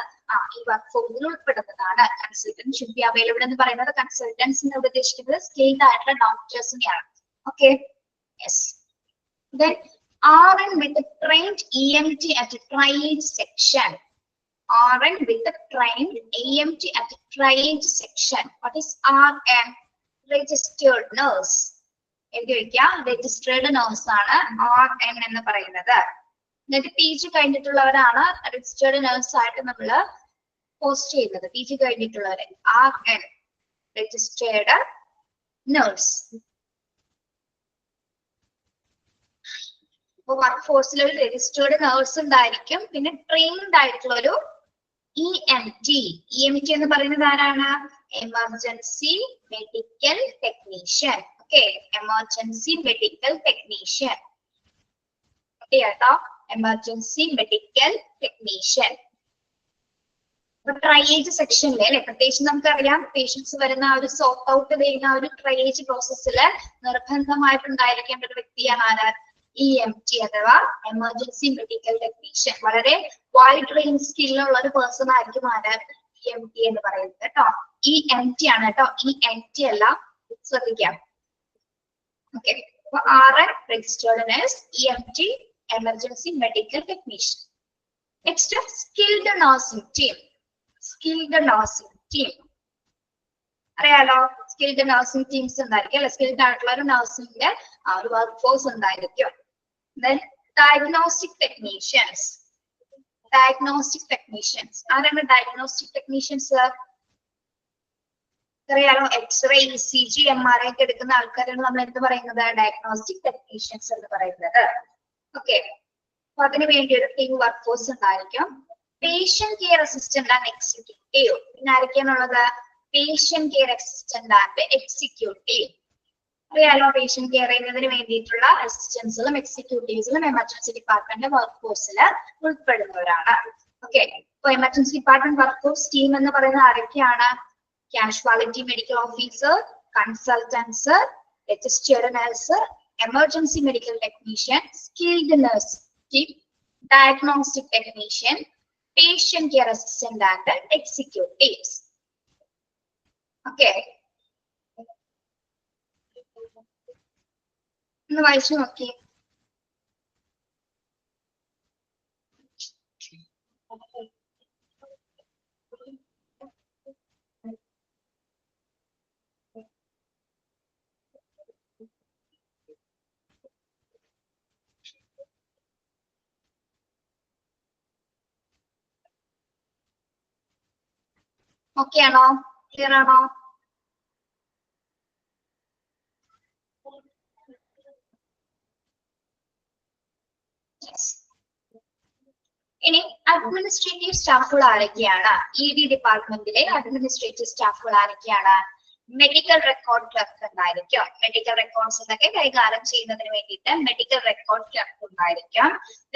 ഈ വർക്ക് ഫോഴ്സിൽ ഉൾപ്പെടുന്നതാണ്. കൺസൾട്ടന്റ് ഷുഡ് ബി അവൈലബിൾ എന്ന് പറയുന്നത് കൺസൾട്ടൻസിനെ ഉദ്ദേശിക്കുന്നത് സ്കിൽഡ് ആയിട്ടുള്ള ഡോക്ടേഴ്സിനെയാണ്. Okay, yes. Then RN with a trained EMT at a triage section. RN with a trained EMT at a triage section. What is RN? Registered nurse. Registered nurse ആണ് RN എന്ന് പറയുന്നത്. എന്നിട്ട് PG കഴിഞ്ഞിട്ടുള്ളവരാണ് registered nurse ആയിട്ട് നമ്മൾ post ചെയ്യുന്നത്. PG കഴിഞ്ഞിട്ടുള്ളവരെ RN, registered nurse. Work ഫോഴ്സിൽ ഒരു രജിസ്റ്റേർഡ് നഴ്സ് ഉണ്ടായിരിക്കും, പിന്നെ ട്രെയിൻഡ് ആയിട്ടുള്ള ഒരു EMT. EMT എന്ന് പറയുന്നത് ആരാണ്? Emergency medical technician. Okay, emergency medical technician കേട്ടോ, എമർജൻസി മെഡിക്കൽ ടെക്നീഷ്യൻ. ട്രയേജ് സെക്ഷനിലെ അല്ലെ, പ്രത്യേകിച്ച് നമുക്കറിയാം പേഷ്യൻസ് വരുന്ന ഒരു സോർട്ട് ഔട്ട് ചെയ്യുന്ന ഒരു ട്രയേജ് പ്രോസസ്സിൽ നിർബന്ധമായിട്ടുണ്ടായിരിക്കേണ്ട ഒരു വ്യക്തിയാണ് ആര്? EMT അഥവാ എമർജൻസി മെഡിക്കൽ ടെക്നീഷ്യൻ. വളരെ വൈഡ് റേഞ്ച് സ്കില്ലുള്ള ഒരു പേഴ്സൺ ആയിരിക്കും ആര്? EMT എന്ന് പറയുന്നത് കേട്ടോ. EMT ആണ് കേട്ടോ, ENT അല്ല, ശ്രദ്ധിക്കാം. Okay, RN registered nurse, EMT emergency medical technician. Next skilled nursing team. Skilled nursing team അറിയാലോ, സ്കിൽഡ് നഴ്സിംഗ് ടീംസ് ഉണ്ടായിരിക്കും അല്ലെ? സ്കിൽഡ് ആയിട്ടുള്ള ഒരു നഴ്സിംഗിന്റെ ഒരു വർക്ക് ഫോഴ്സ് ഉണ്ടായിരിക്കും. Then diagnostic technicians. Diagnostic technicians. ആരാണ് ഡയഗ്നോസ്റ്റിക് ടെക്നീഷ്യൻസ്? അറിയാലോ, എക്സ്റേ, ECG, MRI ഒക്കെ എടുക്കുന്ന ആൾക്കാരാണ് നമ്മൾ എന്ത് പറയുന്നത്? ഡയഗ്നോസ്റ്റിക് ടെക്നീഷ്യൻസ് എന്ന് പറയുന്നത്. ഓക്കെ, അപ്പൊ അതിനു വേണ്ടി ഒരു ടീം വർക്ക് ഫോഴ്സ് ഉണ്ടായിരിക്കും. Patient care assistant and executive. പിന്നെ ആരൊക്കെയാണുള്ളത്? Patient care assistant and executive. അറിയാലോ, പേഷ്യന്റ് കെയർ ചെയ്യുന്നതിന് വേണ്ടിയിട്ടുള്ള അസിസ്റ്റൻസുകളും എക്സിക്യൂട്ടീവ്സിലും എമർജൻസി ഡിപ്പാർട്ട്മെന്റ് വർക്ക് ഫോഴ്സിൽ ഉൾപ്പെടുന്നവരാണ്. ഓക്കെ, ഇപ്പൊ emergency department work force team എന്ന് പറയുന്നത് ആരൊക്കെയാണ്? Casualty medical officer, consultants, registered nurse, emergency medical technician, skilled nurse team, diagnostic technician, patient care assistant and executives. Okay, ഒന്ന് വായിച്ചു നോക്കി. ഓക്കെ ആണോ? ക്ലിയർ ആണോ? ഇനി അഡ്മിനിസ്ട്രേറ്റീവ് സ്റ്റാഫുകൾ ആരൊക്കെയാണ്? ED ഡിപ്പാർട്ട്മെന്റിലെ അഡ്മിനിസ്ട്രേറ്റീവ് സ്റ്റാഫുകൾ ആരൊക്കെയാണ്? മെഡിക്കൽ റെക്കോർഡ് ക്ലർക്ക് ഉണ്ടായിരിക്കും. മെഡിക്കൽ റെക്കോർഡ്സ് ഒക്കെ കൈകാര്യം ചെയ്യുന്നതിന് വേണ്ടിയിട്ട് മെഡിക്കൽ റെക്കോർഡ് ക്ലർക്ക് ഉണ്ടായിരിക്കും.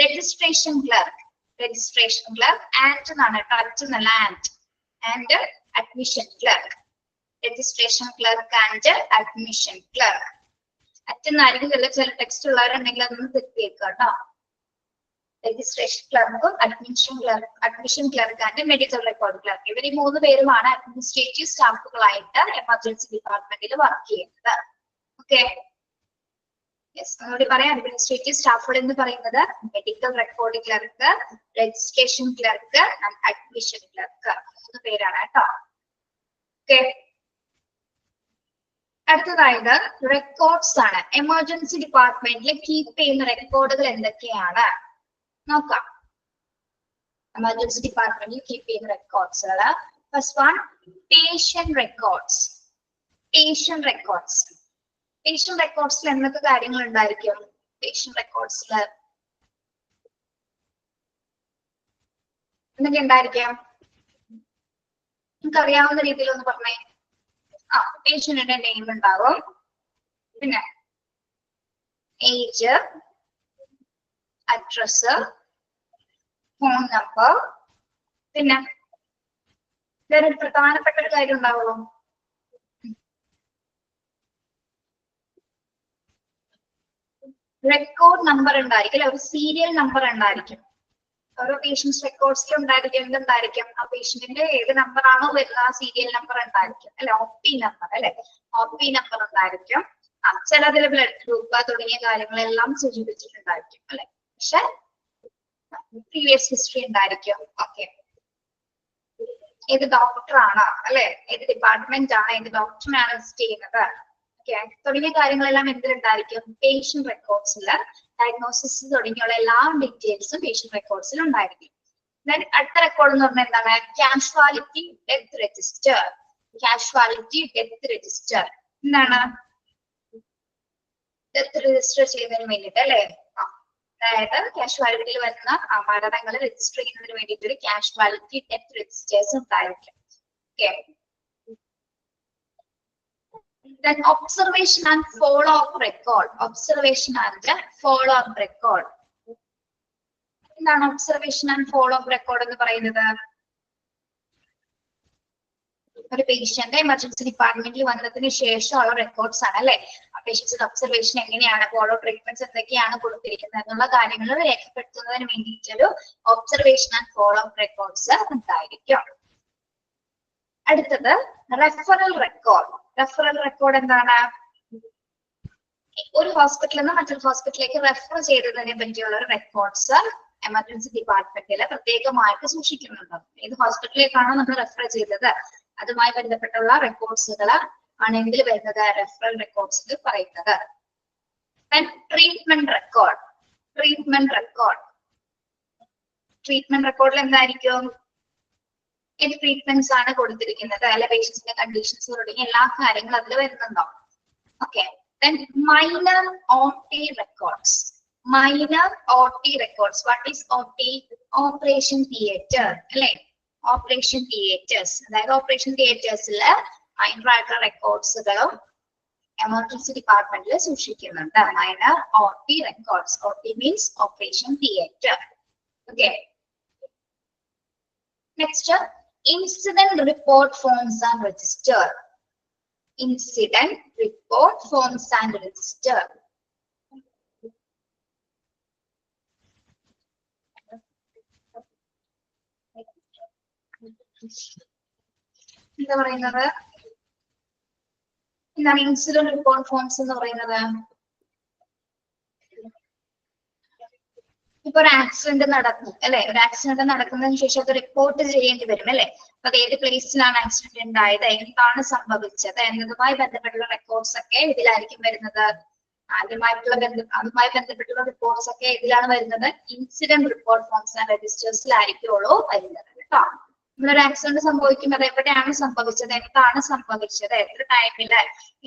Registration clerk, registration clerk and എന്നാണ് ടച്ച് എന്നല്ല, and admission clerk. Registration clerk and admission clerk. അറ്റന്നായിരിക്കും ചില ടെക്സ്റ്റ് ഉള്ളവരുണ്ടെങ്കിൽ അതൊന്ന് തിരുത്തിയേക്കുക കേട്ടോ. Registration clerk, admission clerk and medical record clerk, ഇവർ ഈ 3 പേരുമാണ് അഡ്മിനിസ്ട്രേറ്റീവ് സ്റ്റാഫുകളായിട്ട് എമർജൻസി ഡിപ്പാർട്ട്മെന്റിൽ വർക്ക് ചെയ്യുന്നത്. ഓക്കെ, യെസ്, ഒന്നുകൂടി പറയാം. അഡ്മിനിസ്ട്രേറ്റീവ് സ്റ്റാഫുകൾ എന്ന് പറയുന്നത് medical record clerk, registration clerk and admission clerk, 3 പേരാണ് കേട്ടോ. ഓക്കെ, അടുത്തതായത് റെക്കോർഡ്സ് ആണ്. എമർജൻസി ഡിപ്പാർട്ട്മെന്റിൽ കീപ്പ് ചെയ്യുന്ന റെക്കോർഡുകൾ എന്തൊക്കെയാണ് നോക്കാം. എമർജൻസി ഡിപ്പാർട്ട്മെന്റിൽ കീപ്പ് ചെയ്യുന്ന റെക്കോർഡ്സുകൾ. First one, patient records. Patient records, patient റെക്കോർഡ്സിൽ എന്തൊക്കെ കാര്യങ്ങൾ ഉണ്ടായിരിക്കും? പേഷ്യന്റ് റെക്കോർഡ്സിൽ എന്തൊക്കെ ഉണ്ടായിരിക്കാം? നിങ്ങൾക്ക് അറിയാവുന്ന രീതിയിൽ ഒന്ന് പറഞ്ഞേ. പേഷ്യന്റിന്റെ നെയിം ഉണ്ടാവും, പിന്നെ ഏജ്, അഡ്രസ്, ഫോൺ നമ്പർ, പിന്നെ വേറെ ഒരു പ്രധാനപ്പെട്ട ഒരു കാര്യം ഉണ്ടാവുള്ളൂ. റെക്കോർഡ് നമ്പർ ഉണ്ടായിരിക്കും അല്ലെ, ഒരു സീരിയൽ നമ്പർ ഉണ്ടായിരിക്കും. ഓരോ പേഷ്യൻസ് റെക്കോർഡ്സിലും ഉണ്ടായിരിക്കും. എന്തുണ്ടായിരിക്കും? ആ പേഷ്യന്റിന്റെ ഏത് നമ്പർ ആണോ വരുന്നത് ആ സീരിയൽ നമ്പർ ഉണ്ടായിരിക്കും അല്ലെ, OP നമ്പർ അല്ലെ, OP നമ്പർ ഉണ്ടായിരിക്കും. ചിലതിൽ ബ്ലഡ് ഗ്രൂപ്പ് തുടങ്ങിയ കാര്യങ്ങളെല്ലാം സൂചിപ്പിച്ചിട്ടുണ്ടായിരിക്കും അല്ലെ, പക്ഷെ പ്രീവിയസ് ഹിസ്റ്ററി ഉണ്ടായിരിക്കും. ഓക്കെ, ഏത് ഡോക്ടർ ആണ് അല്ലെ, ഏത് ഡിപ്പാർട്ട്മെന്റ് ആണ്, ഏത് ഡോക്ടറിനാണ് വിസിറ്റ് ചെയ്യുന്നത്, ഓക്കെ, തുടങ്ങിയ കാര്യങ്ങളെല്ലാം എന്തിലുണ്ടായിരിക്കും? പേഷ്യന്റ് റെക്കോർഡ്സിൽ. ഡയഗ്നോസിസ് തുടങ്ങിയുള്ള എല്ലാ ഡീറ്റെയിൽസും പേഷ്യന്റ് റെക്കോർഡ്സിൽ ഉണ്ടായിരിക്കും. അടുത്ത റെക്കോർഡ് എന്ന് പറഞ്ഞാൽ എന്താണ്? Casualty death register. Casualty death register എന്താണ്? ഡെത്ത് രജിസ്റ്റർ ചെയ്യുന്നതിന് വേണ്ടിയിട്ട് അല്ലെ, അതായത് കാഷ്വാലിറ്റിയിൽ വരുന്ന മരണങ്ങൾ രജിസ്റ്റർ ചെയ്യുന്നതിന് വേണ്ടിയിട്ട് ഒരു കാഷ്വാലിറ്റി ഡെത്ത് രജിസ്റ്റേഴ്സ് ഉണ്ടായിരിക്കും. Okay, then observation and follow up record. Observation and follow up record. എന്താണ് observation and follow up record എന്ന് പറയുന്നത്? ഒരു പേഷ്യന്റ് എമർജൻസി ഡിപ്പാർട്ട്മെന്റിൽ വന്നതിന് ശേഷമുള്ള റെക്കോർഡ്സ് ആണ് അല്ലെ. ആ പേഷ്യൻസിന്റെ ഒബ്സർവേഷൻ എങ്ങനെയാണ്, ഫോളോ ട്രീറ്റ്മെന്റ്സ് എന്തൊക്കെയാണ് കൊടുത്തിരിക്കുന്നത് എന്നുള്ള കാര്യങ്ങൾ രേഖപ്പെടുത്തുന്നതിന് വേണ്ടിയിട്ടൊരു observation and follow up records ഉണ്ടായിരിക്കും. അടുത്തത് റെഫറൽ റെക്കോർഡ്. റെഫറൽ റെക്കോർഡ് എന്താണ്? ഒരു ഹോസ്പിറ്റലിൽ നിന്ന് മറ്റൊരു ഹോസ്പിറ്റലിലേക്ക് റെഫർ ചെയ്തതിനെ പറ്റിയുള്ള റെക്കോർഡ്സ് എമർജൻസി ഡിപ്പാർട്ട്മെന്റിൽ പ്രത്യേകമായിട്ട് സൂക്ഷിക്കുന്നുണ്ട്. ഏത് ഹോസ്പിറ്റലിലേക്കാണോ നമ്മൾ റെഫർ ചെയ്തത് അതുമായി ബന്ധപ്പെട്ടുള്ള റെക്കോർഡ്സുകൾ ആണെങ്കിൽ വരുന്നത് റെഫറൽ റെക്കോർഡ്സ് പറയുന്നത്. Treatment record. Treatment record. Treatment റെക്കോർഡിൽ എന്തായിരിക്കും? ഏത് ട്രീറ്റ്മെന്റ്സ് ആണ് കൊടുത്തിരിക്കുന്നത് അല്ലെ, പേഷ്യൻസിന്റെ കണ്ടീഷൻസ് തുടങ്ങിയ എല്ലാ കാര്യങ്ങളും അതിൽ വരുന്നുണ്ടോ? Okay, minor OT records. Minor OT records. What is OT? Operation theatre അല്ലെ, ഓപ്പറേഷൻ തിയേറ്റേഴ്സ്. അതായത് ഓപ്പറേഷൻ തിയേറ്റേഴ്സിൽ മൈനർ ആയിട്ടുള്ള റെക്കോർഡ്സുകളും എമർജൻസി ഡിപ്പാർട്ട്മെന്റിൽ സൂക്ഷിക്കുന്നുണ്ട്. Minor OT records. OT means operation theatre. Okay. Next, incident report forms and register. Incident report forms and register. എന്താ പറയുന്നത്? എന്താണ് ഇൻസിഡന്റ് റിപ്പോർട്ട് ഫോംസ് എന്ന് പറയുന്നത്? ഇപ്പൊ ഒരു ആക്സിഡന്റ് നടന്നു അല്ലെ, ഒരു ആക്സിഡന്റ് നടക്കുന്നതിന് ശേഷം അത് റിപ്പോർട്ട് ചെയ്യേണ്ടി വരും അല്ലെ. അപ്പൊ അത് ഏത് പ്ലേസിലാണ് ആക്സിഡന്റ് ഉണ്ടായത്, എന്താണ് സംഭവിച്ചത് എന്നതുമായി ബന്ധപ്പെട്ടുള്ള റെക്കോർഡ്സ് ഒക്കെ ഇതിലായിരിക്കും വരുന്നത്. അതുമായി ബന്ധപ്പെട്ടുള്ള റിപ്പോർട്ട്സ് ഒക്കെ ഇതിലാണ് വരുന്നത്? ഇൻസിഡന്റ് റിപ്പോർട്ട് ഫോംസ് ആൻഡ് രജിസ്റ്റേഴ്സിലായിരിക്കുള്ളൂ വരുന്നത് കേട്ടോ. നമ്മളൊരു ആക്സിഡന്റ് സംഭവിക്കുമ്പോൾ എവിടെയാണ് സംഭവിച്ചത്, എന്താണ് സംഭവിച്ചത്, എത്ര ടൈമില്,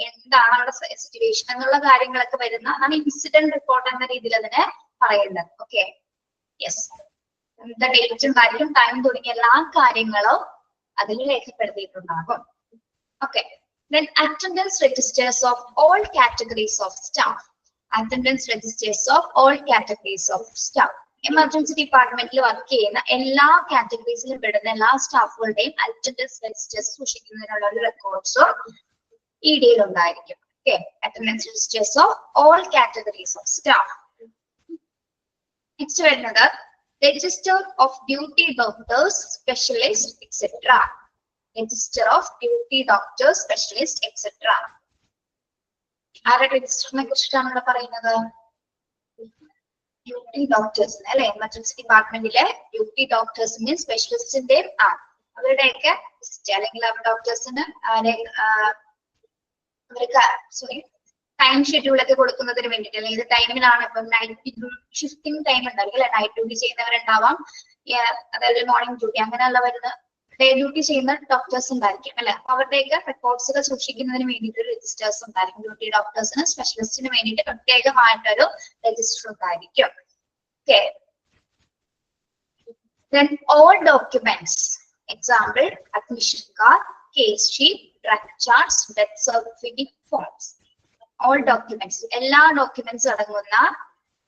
എന്താണ് അവിടെ സിറ്റുവേഷൻ എന്നുള്ള കാര്യങ്ങളൊക്കെ വരുന്ന അതാണ് ഇൻസിഡന്റ് റിപ്പോർട്ട് എന്ന രീതിയിൽ അതിനെ പറയുന്നത്. ഓക്കെ, യെസ്, ഡേറ്റും കാര്യം ടൈം തുടങ്ങിയ എല്ലാ കാര്യങ്ങളും അതിൽ രേഖപ്പെടുത്തിയിട്ടുണ്ടാകും. Okay, then attendance registers of all categories of staff. Attendance registers of all categories of staff. Emergency ഡിപ്പാർട്ട്മെന്റിൽ വർക്ക് ചെയ്യുന്ന എല്ലാ കാറ്റഗറീസിലും പെടുന്ന എല്ലാ സ്റ്റാഫുകളുടെയും അറ്റൻഡൻസ് രജിസ്റ്റേഴ്സ് സൂക്ഷിക്കുന്നതിനുള്ള ഒരു റെക്കോർഡ്സും ED ഉണ്ടായിരിക്കും. Okay, attendance registers of all categories of staff. Next another register of duty doctors, specialists, etc. Register of duty doctors, specialists, etc. ആരുടെ രജിസ്റ്ററിനെ കുറിച്ചിട്ടാണ് ഇവിടെ പറയുന്നത്? ഡ്യൂട്ടി ഡോക്ടേഴ്സ് അല്ലെ, എമർജൻസി ഡിപ്പാർട്ട്മെന്റിലെ ഡ്യൂട്ടി ഡോക്ടേഴ്സിന്റെയും സ്പെഷ്യലിസ്റ്റിന്റെയും അവരുടെയൊക്കെ അല്ലെങ്കിൽ അവർ ഡോക്ടേഴ്സിന് അവർക്ക് ടൈം ഷെഡ്യൂളൊക്കെ കൊടുക്കുന്നതിന് വേണ്ടിയിട്ട്, അല്ലെങ്കിൽ ഇത് ടൈമിനാണ് ഇപ്പം നൈറ്റ് ഷിഫ്റ്റിംഗ് ടൈം ഉണ്ടായിരിക്കും അല്ലെ, നൈറ്റ് ഡ്യൂട്ടി ചെയ്യുന്നവരുണ്ടാവാം, അതായത് മോർണിംഗ് ഡ്യൂട്ടി അങ്ങനെയുള്ള വരുന്ന ഡേ ഡ്യൂട്ടി ചെയ്യുന്ന ഡോക്ടേഴ്സ് ഉണ്ടായിരിക്കും അല്ലെ. അവരുടെയൊക്കെ റെക്കോർഡ്സ് സൂക്ഷിക്കുന്നതിന് വേണ്ടിയിട്ട് രജിസ്റ്റേഴ്സ് ഉണ്ടായിരിക്കും. ഡ്യൂട്ടി ഡോക്ടേഴ്സിന് സ്പെഷ്യലിസ്റ്റിന് വേണ്ടിയിട്ട് പ്രത്യേകമായിട്ടൊരു രജിസ്റ്റർ ഉണ്ടായിരിക്കും. Okay, then all documents, example admission card, case sheet, drug charts, death certificate forms. All documents, എല്ലാ ഡോക്യുമെന്റ്സ് അടങ്ങുന്ന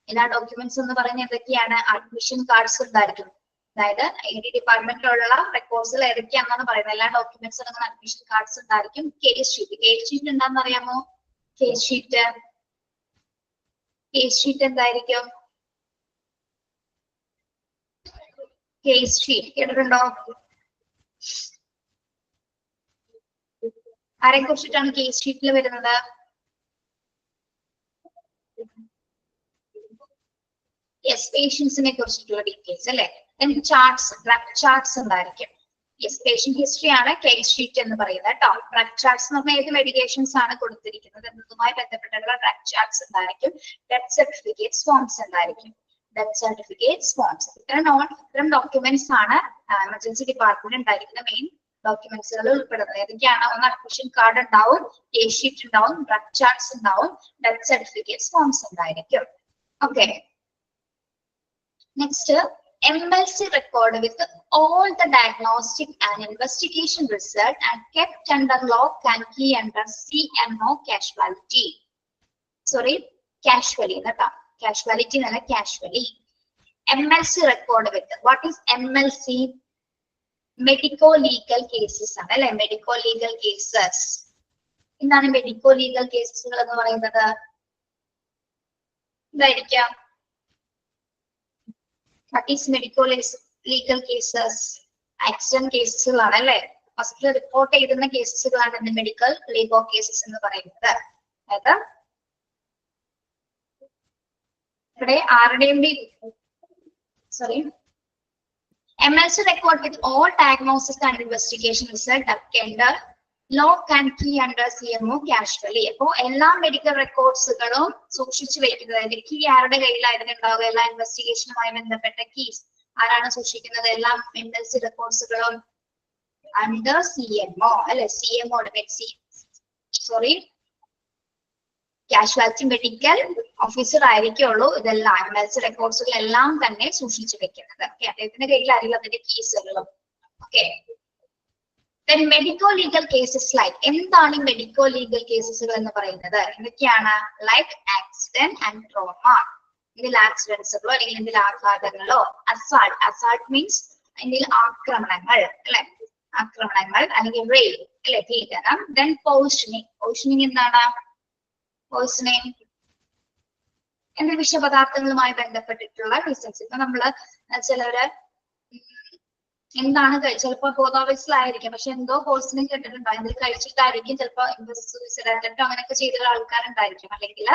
എല്ലാ ഡോക്യുമെന്റ്സ് എന്ന് പറയുന്നത് എന്തൊക്കെയാണ്? അഡ്മിഷൻ കാർഡ്സ് ഉണ്ടായിരിക്കും. അതായത് AD ഡിപ്പാർട്ട്മെന്റിലുള്ള റെക്കോർഡ്സിൽ ഏതൊക്കെയാണെന്നാണ് പറയുന്നത്. എല്ലാ ഡോക്യുമെന്റ്സ് അടങ്ങുന്ന അഡ്മിഷൻ കാർഡ്സ് ഉണ്ടായിരിക്കും. കേസ് ഷീറ്റ്, കേസ് ഷീറ്റ് എന്താണെന്ന് അറിയാമോ? കേസ് ഷീറ്റ് എന്തായിരിക്കും? കേസ് ഷീറ്റ് കേട്ടിട്ടുണ്ടോ? ആരെ കുറിച്ചിട്ടാണ് കേസ് ഷീറ്റിൽ വരുന്നത്? യെസ്, പേഷ്യൻസിനെ കുറിച്ചിട്ടുള്ള ഡീറ്റെയിൽസ് അല്ലെ. ചാർട്ട്സ്, ഡ്രഗ് ചാർട്ട്സ് ഉണ്ടായിരിക്കും. യെസ്, പേഷ്യന്റ് ഹിസ്റ്ററി ആണ് കേസ് ഷീറ്റ് എന്ന് പറയുന്നത് കേട്ടോ. ഡ്രഗ് ചാർട്ട്സ് എന്ന് പറഞ്ഞാൽ ഏത് മെഡിക്കേഷൻസ് ആണ് കൊടുത്തിരിക്കുന്നത് എന്നതുമായി ബന്ധപ്പെട്ടുള്ള ഡ്രഗ് ചാർട്ട്സ് ഉണ്ടായിരിക്കും. ഡെത്ത് സർട്ടിഫിക്കറ്റ്സ് ഫോംസ് ഉണ്ടായിരിക്കും. ഇത്തരം ഡോക്യുമെന്റ്സ് ആണ് എമർജൻസി ഡിപ്പാർട്ട്മെന്റ് ഉണ്ടായിരിക്കുന്ന മെയിൻ ഡോക്യുമെന്റ്സുകൾ ഉൾപ്പെടുന്നത്. ഏതൊക്കെയാണ്? ഒന്ന് അഡ്മിഷൻ കാർഡ് ഉണ്ടാവും, കേസ് ഷീറ്റ് ഉണ്ടാവും, ഡ്രഗ് ചാർട്ട്സ് ഉണ്ടാവും, ഡെത്ത് സർട്ടിഫിക്കറ്റ്സ് ഫോംസ് ഉണ്ടായിരിക്കും. Okay, next MLC record with all the diagnostic and investigation result and kept under lock and key under CMO casualty. Sorry, casually, not casualty, not casually. MLC record with, what is MLC? Medico-legal cases, medico-legal cases. എന്താണ് medico-legal cases എന്ന് പറയുന്നത്? ഇതായിരിക്കാം. What is medico-legal cases? Accident കേസുകളാണ് അല്ലെ. First report ചെയ്യുന്ന കേസുകളാണ് medical legal cases എന്ന് പറയുന്നത്. അതായത് ഇവിടെ ആരുടെയും MLC record with all diagnosis and investigation result under lock and key under CMO casually. അപ്പോ എല്ലാ മെഡിക്കൽ റെക്കോർഡ്സുകളും സൂക്ഷിച്ചു വെക്കുന്നത്, കീ ആരുടെ കയ്യിലായിരുന്നു ഉണ്ടാവുക? എല്ലാ ഇൻവെസ്റ്റിഗേഷനുമായി ബന്ധപ്പെട്ട കീസ് ആരാണ് സൂക്ഷിക്കുന്നത്? എല്ലാ MLC റെക്കോർഡ്സുകളും അണ്ടർ CMO അല്ലെ, CMO കാഷ്വാലിറ്റി മെഡിക്കൽ ഓഫീസർ ആയിരിക്കുള്ളൂ ഇതെല്ലാം MLC റെക്കോർഡ്സുകൾ എല്ലാം തന്നെ സൂക്ഷിച്ചു വെക്കുന്നത്. അദ്ദേഹത്തിന്റെ കയ്യിലായിരിക്കും അതിന്റെ കീസുകളും. Okay, then medical legal cases like, എന്താണ് medical legal cases എന്ന് പറയുന്നത്? എന്തൊക്കെയാണ്? ലൈക്ക് ആക്സിഡന്റ് ആൻഡ് ട്രോമ, ഇതിൽ ആക്സിഡൻസുകളോ അല്ലെങ്കിൽ ഇതിൽ ആഘാതങ്ങളോ, അസാൾട്ട് മീൻസ് ഇതിൽ ആക്രമണങ്ങൾ അല്ലെ, ആക്രമണങ്ങൾ അല്ലെങ്കിൽ റേപ്പ് അല്ലെ, പീഡനം. then പോയിസണിങ് എന്താണ്? പോയിസണിങ് എന്ത് വിഷപദാർത്ഥങ്ങളുമായി ബന്ധപ്പെട്ടിട്ടുള്ള റീസൺസ്. ഇപ്പൊ നമ്മള് ചിലര് എന്താണ് ചിലപ്പോ ബോധാവസ്ഥയിലായിരിക്കും, പക്ഷെ എന്തോ പോയിസണിങ് കേട്ടിട്ടുണ്ടാവും, എന്തെങ്കിലും കഴിച്ചിട്ടായിരിക്കും ചിലപ്പോ സൂയിസൈഡ് അറ്റംപ്റ്റ് അങ്ങനെയൊക്കെ ചെയ്തിട്ടുള്ള ആൾക്കാരുണ്ടായിരിക്കും. അല്ലെങ്കിൽ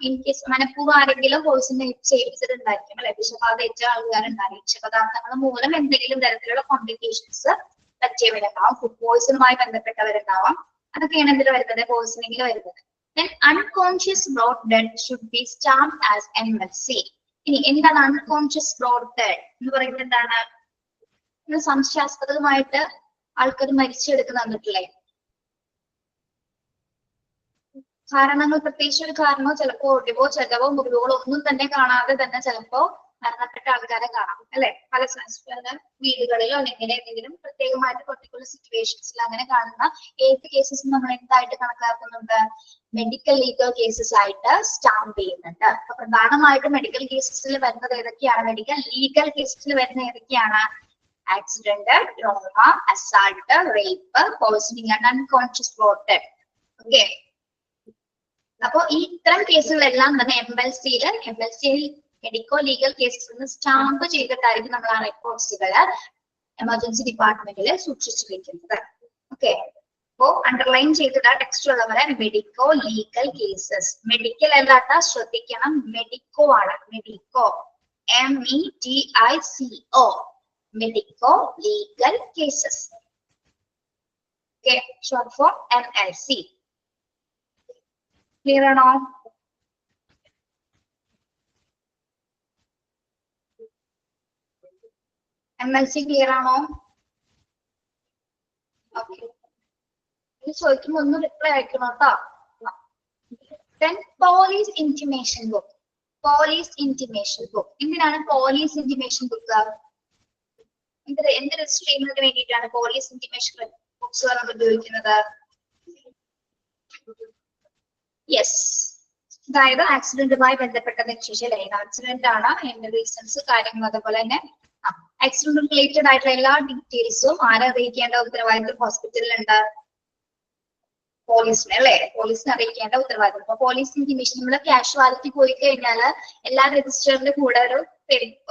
ഇൻ കേസ് മനഃപൂർവ്വം ആരെങ്കിലും പോയിസൺ ചെയ്തിട്ടുണ്ടായിരിക്കും അല്ലെ, വിഷബാധ ഏറ്റ ആൾക്കാരുണ്ടായിരിക്കും. വിഷപദാർത്ഥങ്ങൾ മൂലം എന്തെങ്കിലും തരത്തിലുള്ള കോംപ്ലിക്കേഷൻസ് പറ്റിയവരുണ്ടാവും, ഫുഡ് പോയിസണുമായി ബന്ധപ്പെട്ടവരുണ്ടാവാം. അതൊക്കെയാണ് ഇതിൽ വരുന്നത്, പോയിസണിങ്ങിൽ വരുന്നത്. then unconscious brought dead should be stamped as MLC. ഇനി എന്താണ് unconscious brought dead എന്ന് പറയുന്നത്? എന്താണ്? സംശയാസ്പദമായിട്ട് ആൾക്കാർ മരിച്ചെടുക്കുന്ന തന്നിട്ടില്ലേ കാരണങ്ങൾ, പ്രത്യേകിച്ച് ഒരു കാരണമോ ചിലപ്പോ ഒടിവോ ചതവോ മുറിവുകളോ ഒന്നും തന്നെ കാണാതെ തന്നെ ചിലപ്പോ മരണപ്പെട്ട ആൾക്കാരെ കാണാം അല്ലെ. പല വീടുകളിലോ അല്ലെങ്കിൽ ഏതെങ്കിലും പ്രത്യേകമായിട്ട് പെർട്ടിക്കുലർ സിറ്റുവേഷൻസിൽ അങ്ങനെ കാണുന്ന ഏത് കേസസ് നമ്മൾ എന്തായിട്ട് കണക്കാക്കുന്നുണ്ട്? മെഡിക്കൽ ലീഗൽ കേസസ് ആയിട്ട് സ്റ്റാമ്പ് ചെയ്യുന്നുണ്ട്. അപ്പൊ പ്രധാനമായിട്ടും മെഡിക്കൽ കേസസിൽ വരുന്നത് ഏതൊക്കെയാണ്? മെഡിക്കൽ ലീഗൽ കേസസിൽ വരുന്ന ഏതൊക്കെയാണ്? Accident, trauma, assault, rape, poisoning and unconscious brought dead. Okay, അപ്പൊ ഈ ഇത്തരം കേസുകളെല്ലാം തന്നെ MLC medico legal cases stamp ചെയ്തിട്ടായിരിക്കും നമ്മൾ ആ റെക്കോർഡ്സുകൾ എമർജൻസി ഡിപ്പാർട്ട്മെന്റിൽ സൂക്ഷിച്ചു വെക്കുന്നത്. ഓക്കെ, അപ്പോ അണ്ടർലൈൻ ചെയ്തിട്ട് ടെക്സ്റ്റ് ഉള്ളവരെ മെഡിക്കോ ലീഗൽ കേസസ്, മെഡിക്കൽ അല്ലാത്ത ശ്രദ്ധിക്കണം, മെഡിക്കോ ആണ്, medico MEDICO, medico legal cases. Okay, short for MLC. Clear ആണോ? MLC ക്ലിയർ ആണോ? ഓക്കെ, ഇത് ചോദിക്കുമ്പോ ഒന്ന് റിപ്ലൈ അയക്കണം കേട്ടോ. Then police intimation book. Police intimation book എന്തിനാണ് പോലീസ് ഇന്റിമേഷൻ ബുക്ക്? എന്ത് രജിസ്റ്റർ ചെയ്യുന്നതിന് വേണ്ടിയിട്ടാണ് പോലീസ് ഇന്റിമേഷൻ ബുക്സ് നമ്മൾ ഉപയോഗിക്കുന്നത്? യെസ്, അതായത് ആക്സിഡന്റുമായി ബന്ധപ്പെട്ട ആക്സിഡന്റ് ആണ്, അതിന്റെ റീസൺസ് കാര്യങ്ങൾ, അതുപോലെ തന്നെ ആക്സിഡന്റ് റിലേറ്റഡ് ആയിട്ടുള്ള എല്ലാ ഡീറ്റെയിൽസും ആരെ അറിയിക്കേണ്ട ഉത്തരവാദിത്വം ഹോസ്പിറ്റലിലുണ്ട്? പോലീസിനെ അല്ലെ, പോലീസിനെ അറിയിക്കേണ്ട ഉത്തരവാദിത്വം. അപ്പൊ പോലീസ് ഇന്റിമേഷൻ, നമ്മള് കാഷ്വാലിറ്റി പോയി കഴിഞ്ഞാൽ എല്ലാ രജിസ്റ്ററിന്റെ കൂടെ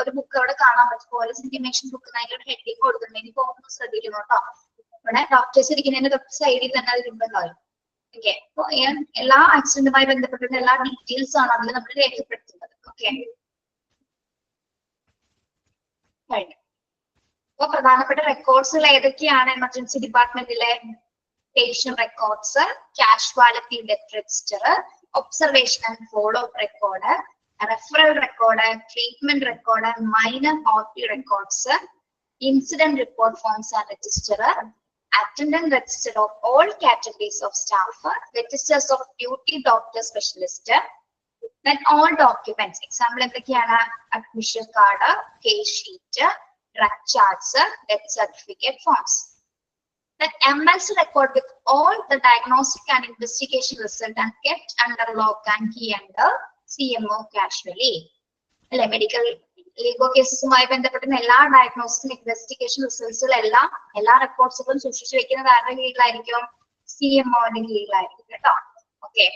ഒരു ബുക്ക് അവിടെ കാണാൻ പറ്റും, പോലീസ് ഇന്റിമേഷൻ ബുക്ക്. അതിലൊരു ഹെഡിങ് കൊടുക്കുന്നുണ്ട്, ഇപ്പൊ ഒന്ന് ശ്രദ്ധിക്കണം കേട്ടോ. ഇവിടെ ഡോക്ടേഴ്സ് ഇരിക്കുന്നതിന്റെ തൊട്ട് സൈഡിൽ തന്നെ അത് ഉണ്ടാവും. ഓക്കെ, അപ്പൊ എല്ലാ ആക്സിഡന്റുമായി ബന്ധപ്പെട്ട എല്ലാ ഡീറ്റെയിൽസ് ആണ് അതിൽ നമ്മൾ രേഖപ്പെടുത്തുന്നത്. ഓക്കെ, അപ്പൊ പ്രധാനപ്പെട്ട റെക്കോർഡ്സുകൾ ഏതൊക്കെയാണ് എമർജൻസി ഡിപ്പാർട്ട്മെന്റിലെ? Patient records, casualty death register, observation and follow up record, referral record, treatment record, minor OP records, incident report forms and register, attendance register of all categories of staff, registers of duty doctor specialist, then all documents. Example എന്തൊക്കെയാണ്? Admission card, case sheet, drug charts, death certificate forms. Then MLC record with all the diagnostic and investigation result and kept under lock and key under CMO casually. അല്ലെ, medical legal കേസസുമായി ബന്ധപ്പെട്ട എല്ലാ ഡയഗ്നോസിസും investigation റിസൾട്ട്സും എല്ലാ റെക്കോർഡ്സുകളും സൂക്ഷിച്ചു വെക്കുന്നത് ആരുടെ കീഴിലായിരിക്കും? CMOന്റെ കീഴിലായിരിക്കും കേട്ടോ. Okay,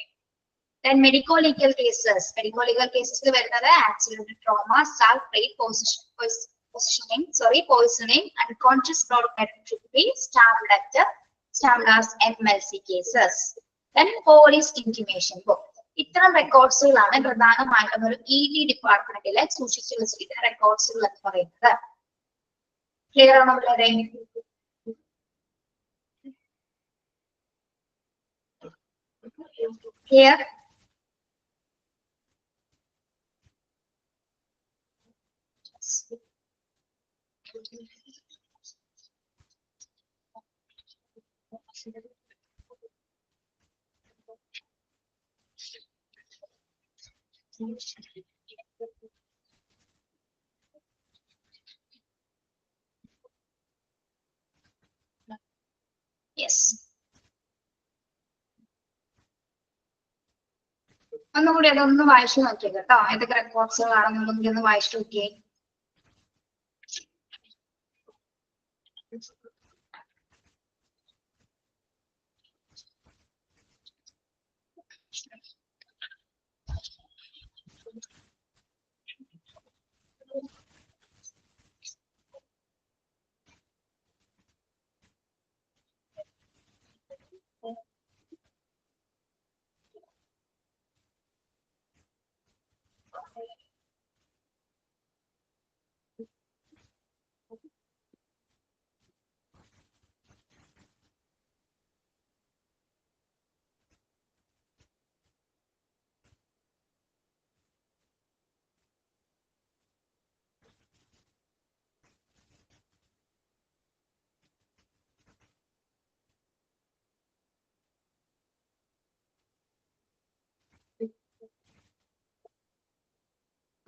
then medico legal cases. Medico legal cases വരുന്നത് accident, trauma, assault, rape, poisoning, unconscious neurometry, stamped as MLC cases. Then police intimation book. ഇത്തരം റെക്കോർഡ്സുകളാണ് പ്രധാനമായിട്ടും ഒരു ED ഡിപ്പാർട്ട്മെന്റിലെ സൂക്ഷിച്ചു വെച്ചിരിക്കുന്ന റെക്കോർഡ്സുകൾ എന്ന് പറയുന്നത്. ക്ലിയർ ആണോ വളരെ? ക്ലിയർ? യെസ്, ഒന്നുകൂടി അതൊന്ന് വായിച്ചു നോക്കിയത് കേട്ടോ, ഏതൊക്കെ റെക്കോർഡ്സുകളാണെന്നുണ്ടെങ്കിൽ ഒന്ന് വായിച്ചു നോക്കിയേ.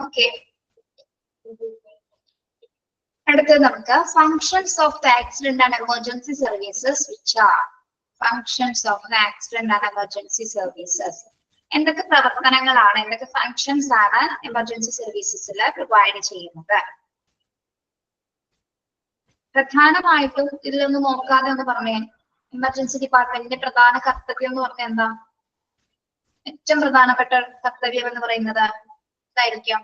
ഓക്കെ, അടുത്തത് നമുക്ക് functions of the accident and emergency services which are. Functions of the accident and emergency services. എന്തൊക്കെ പ്രവർത്തനങ്ങളാണ്, എന്തൊക്കെ ഫങ്ഷൻസ് ആണ് എമർജൻസി സർവീസസിൽ പ്രൊവൈഡ് ചെയ്യുന്നത്? പ്രധാനമായിട്ടും ഇതിലൊന്ന് നോക്കാതെ ഒന്ന് പറഞ്ഞേ, എമർജൻസി ഡിപ്പാർട്ട്മെന്റിന്റെ പ്രധാന കർത്തവ്യം എന്ന് പറഞ്ഞാൽ എന്താ? ഏറ്റവും പ്രധാനപ്പെട്ട കർത്തവ്യം എന്ന് പറയുന്നത് എന്തായിരിക്കും?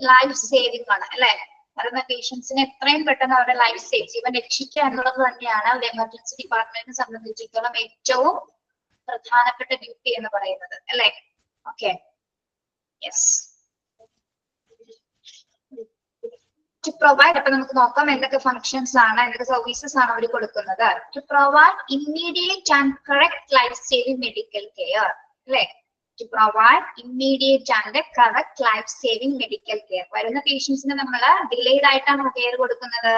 ലൈഫ് സേവിംഗ് ആണ് അല്ലെ. വരുന്ന പേഷ്യൻസിനെ എത്രയും പെട്ടെന്ന് അവരുടെ ലൈഫ് സേവ് ജീവൻ രക്ഷിക്കുക എന്നുള്ളത് തന്നെയാണ് ഒരു എമർജൻസി ഡിപ്പാർട്ട്മെന്റിനെ സംബന്ധിച്ചിടത്തോളം ഏറ്റവും പ്രധാനപ്പെട്ട ഡ്യൂട്ടി എന്ന് പറയുന്നത് അല്ലെ. Okay, yes. ടു പ്രൊവൈഡ്, അപ്പൊ നമുക്ക് നോക്കാം എന്തൊക്കെ ഫങ്ഷൻസ് ആണ്, എന്തൊക്കെ സർവീസസ് ആണ് അവർ കൊടുക്കുന്നത്. To provide immediate and correct life saving medical care അല്ലെ. To provide immediate and correct life saving medical care. വരുന്ന പേഷ്യൻസിന് നമ്മൾ ഡിലേഡ് ആയിട്ടാണ് കെയർ കൊടുക്കുന്നത്?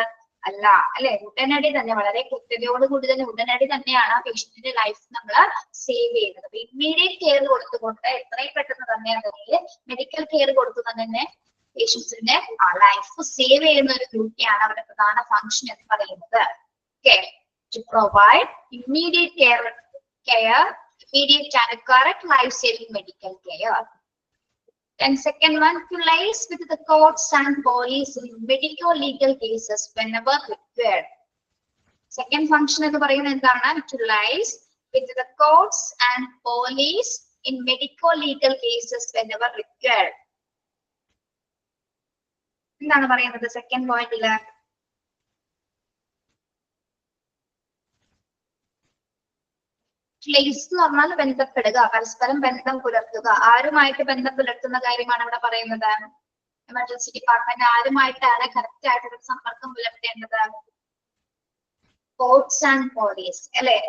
അല്ല അല്ലെ. ഉടനടി തന്നെ, വളരെ കൃത്യതയോടുകൂടി തന്നെ ഉടനടി തന്നെയാണ് ആ പേഷ്യന്റിന്റെ ലൈഫ് നമ്മൾ സേവ് ചെയ്യുന്നത്. അപ്പൊ ഇമ്മീഡിയറ്റ് കെയർ കൊടുത്തുകൊണ്ട് എത്രയും പെട്ടെന്ന് തന്നെ അതിൽ മെഡിക്കൽ കെയർ കൊടുത്തു തന്നെ പേഷ്യൻസിന്റെ ലൈഫ് സേവ് ചെയ്യുന്ന ഒരു ഡ്യൂട്ടിയാണ് അവരുടെ പ്രധാന ഫംഗ്ഷൻ എന്ന് പറയുന്നത്. Okay, to provide immediate care, immediate and correct life-saving medical care. Then second one, to liaise with the courts and police in medico-legal cases whenever required. Second function എന്ന് പറയുന്നത് എന്താണ്? To liaise with the courts and police in medico-legal cases whenever required. എന്താണ് പറയുന്നത് second പോയിന്റില്? Lies എന്ന് പറഞ്ഞാൽ ബന്ധപ്പെടുക, പരസ്പരം ബന്ധം പുലർത്തുക. ആരുമായിട്ട് ബന്ധം പുലർത്തുന്ന കാര്യമാണ് ഇവിടെ പറയുന്നത്? എമർജൻസി ഡിപ്പാർട്ട്മെന്റ് ആരുമായിട്ടാണ് കറക്റ്റ് ആയിട്ട് സമ്പർക്കം പുലർത്തേണ്ടത്? കോർട്സ് ആൻഡ് പോലീസ് അല്ലെ.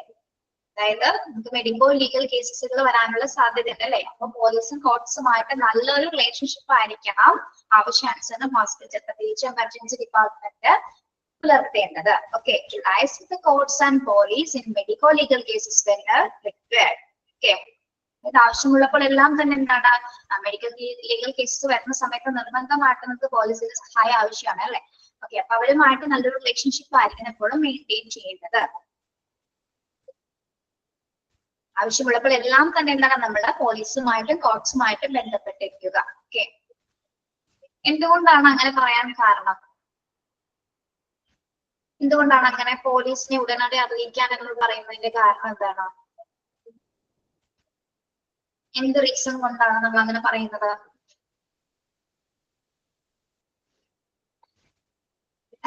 അതായത് നമുക്ക് മെഡിക്കോ ലീഗൽ കേസസുകൾ വരാനുള്ള സാധ്യതയുണ്ട് അല്ലെ. അപ്പൊ പോലീസും കോർട്സുമായിട്ട് നല്ലൊരു റിലേഷൻഷിപ്പ് ആയിരിക്കണം ആവശ്യാനുസരണം ഹോസ്പിറ്റൽ, പ്രത്യേകിച്ച് എമർജൻസി ഡിപ്പാർട്ട്മെന്റ് പുലർത്തേണ്ടത്. Okay, to liaise with the courts and police in medico-legal cases when required. Okay, ഇത് ആവശ്യമുള്ളപ്പോൾ എല്ലാം തന്നെ എന്താണ് മെഡിക്കൽ ലീഗൽ കേസസ് വരുന്ന സമയത്ത് നിർബന്ധമായിട്ട് നമുക്ക് പോലീസിന്റെ സഹായം ആവശ്യമാണ് അല്ലെ. ഓക്കെ, അപ്പൊ അവരുമായിട്ട് നല്ലൊരു റിലേഷൻഷിപ്പ് ആയിരിക്കണം എപ്പോഴും മെയിൻറ്റെയിൻ ചെയ്യേണ്ടത്. ആവശ്യമുള്ളപ്പോൾ എല്ലാം തന്നെ എന്താണ് നമ്മൾ പോലീസുമായിട്ടും കോർട്സുമായിട്ടും ബന്ധപ്പെട്ടിരിക്കുക. ഓക്കെ, എന്തുകൊണ്ടാണ് അങ്ങനെ പറയാൻ കാരണം? എന്തുകൊണ്ടാണ് അങ്ങനെ പോലീസിനെ ഉടനടി അറിയിക്കാൻ എന്ന് പറയുന്നതിന്റെ കാരണം എന്താണ്? എന്ത് റീസൺ കൊണ്ടാണ് നമ്മൾ അങ്ങനെ പറയുന്നത്?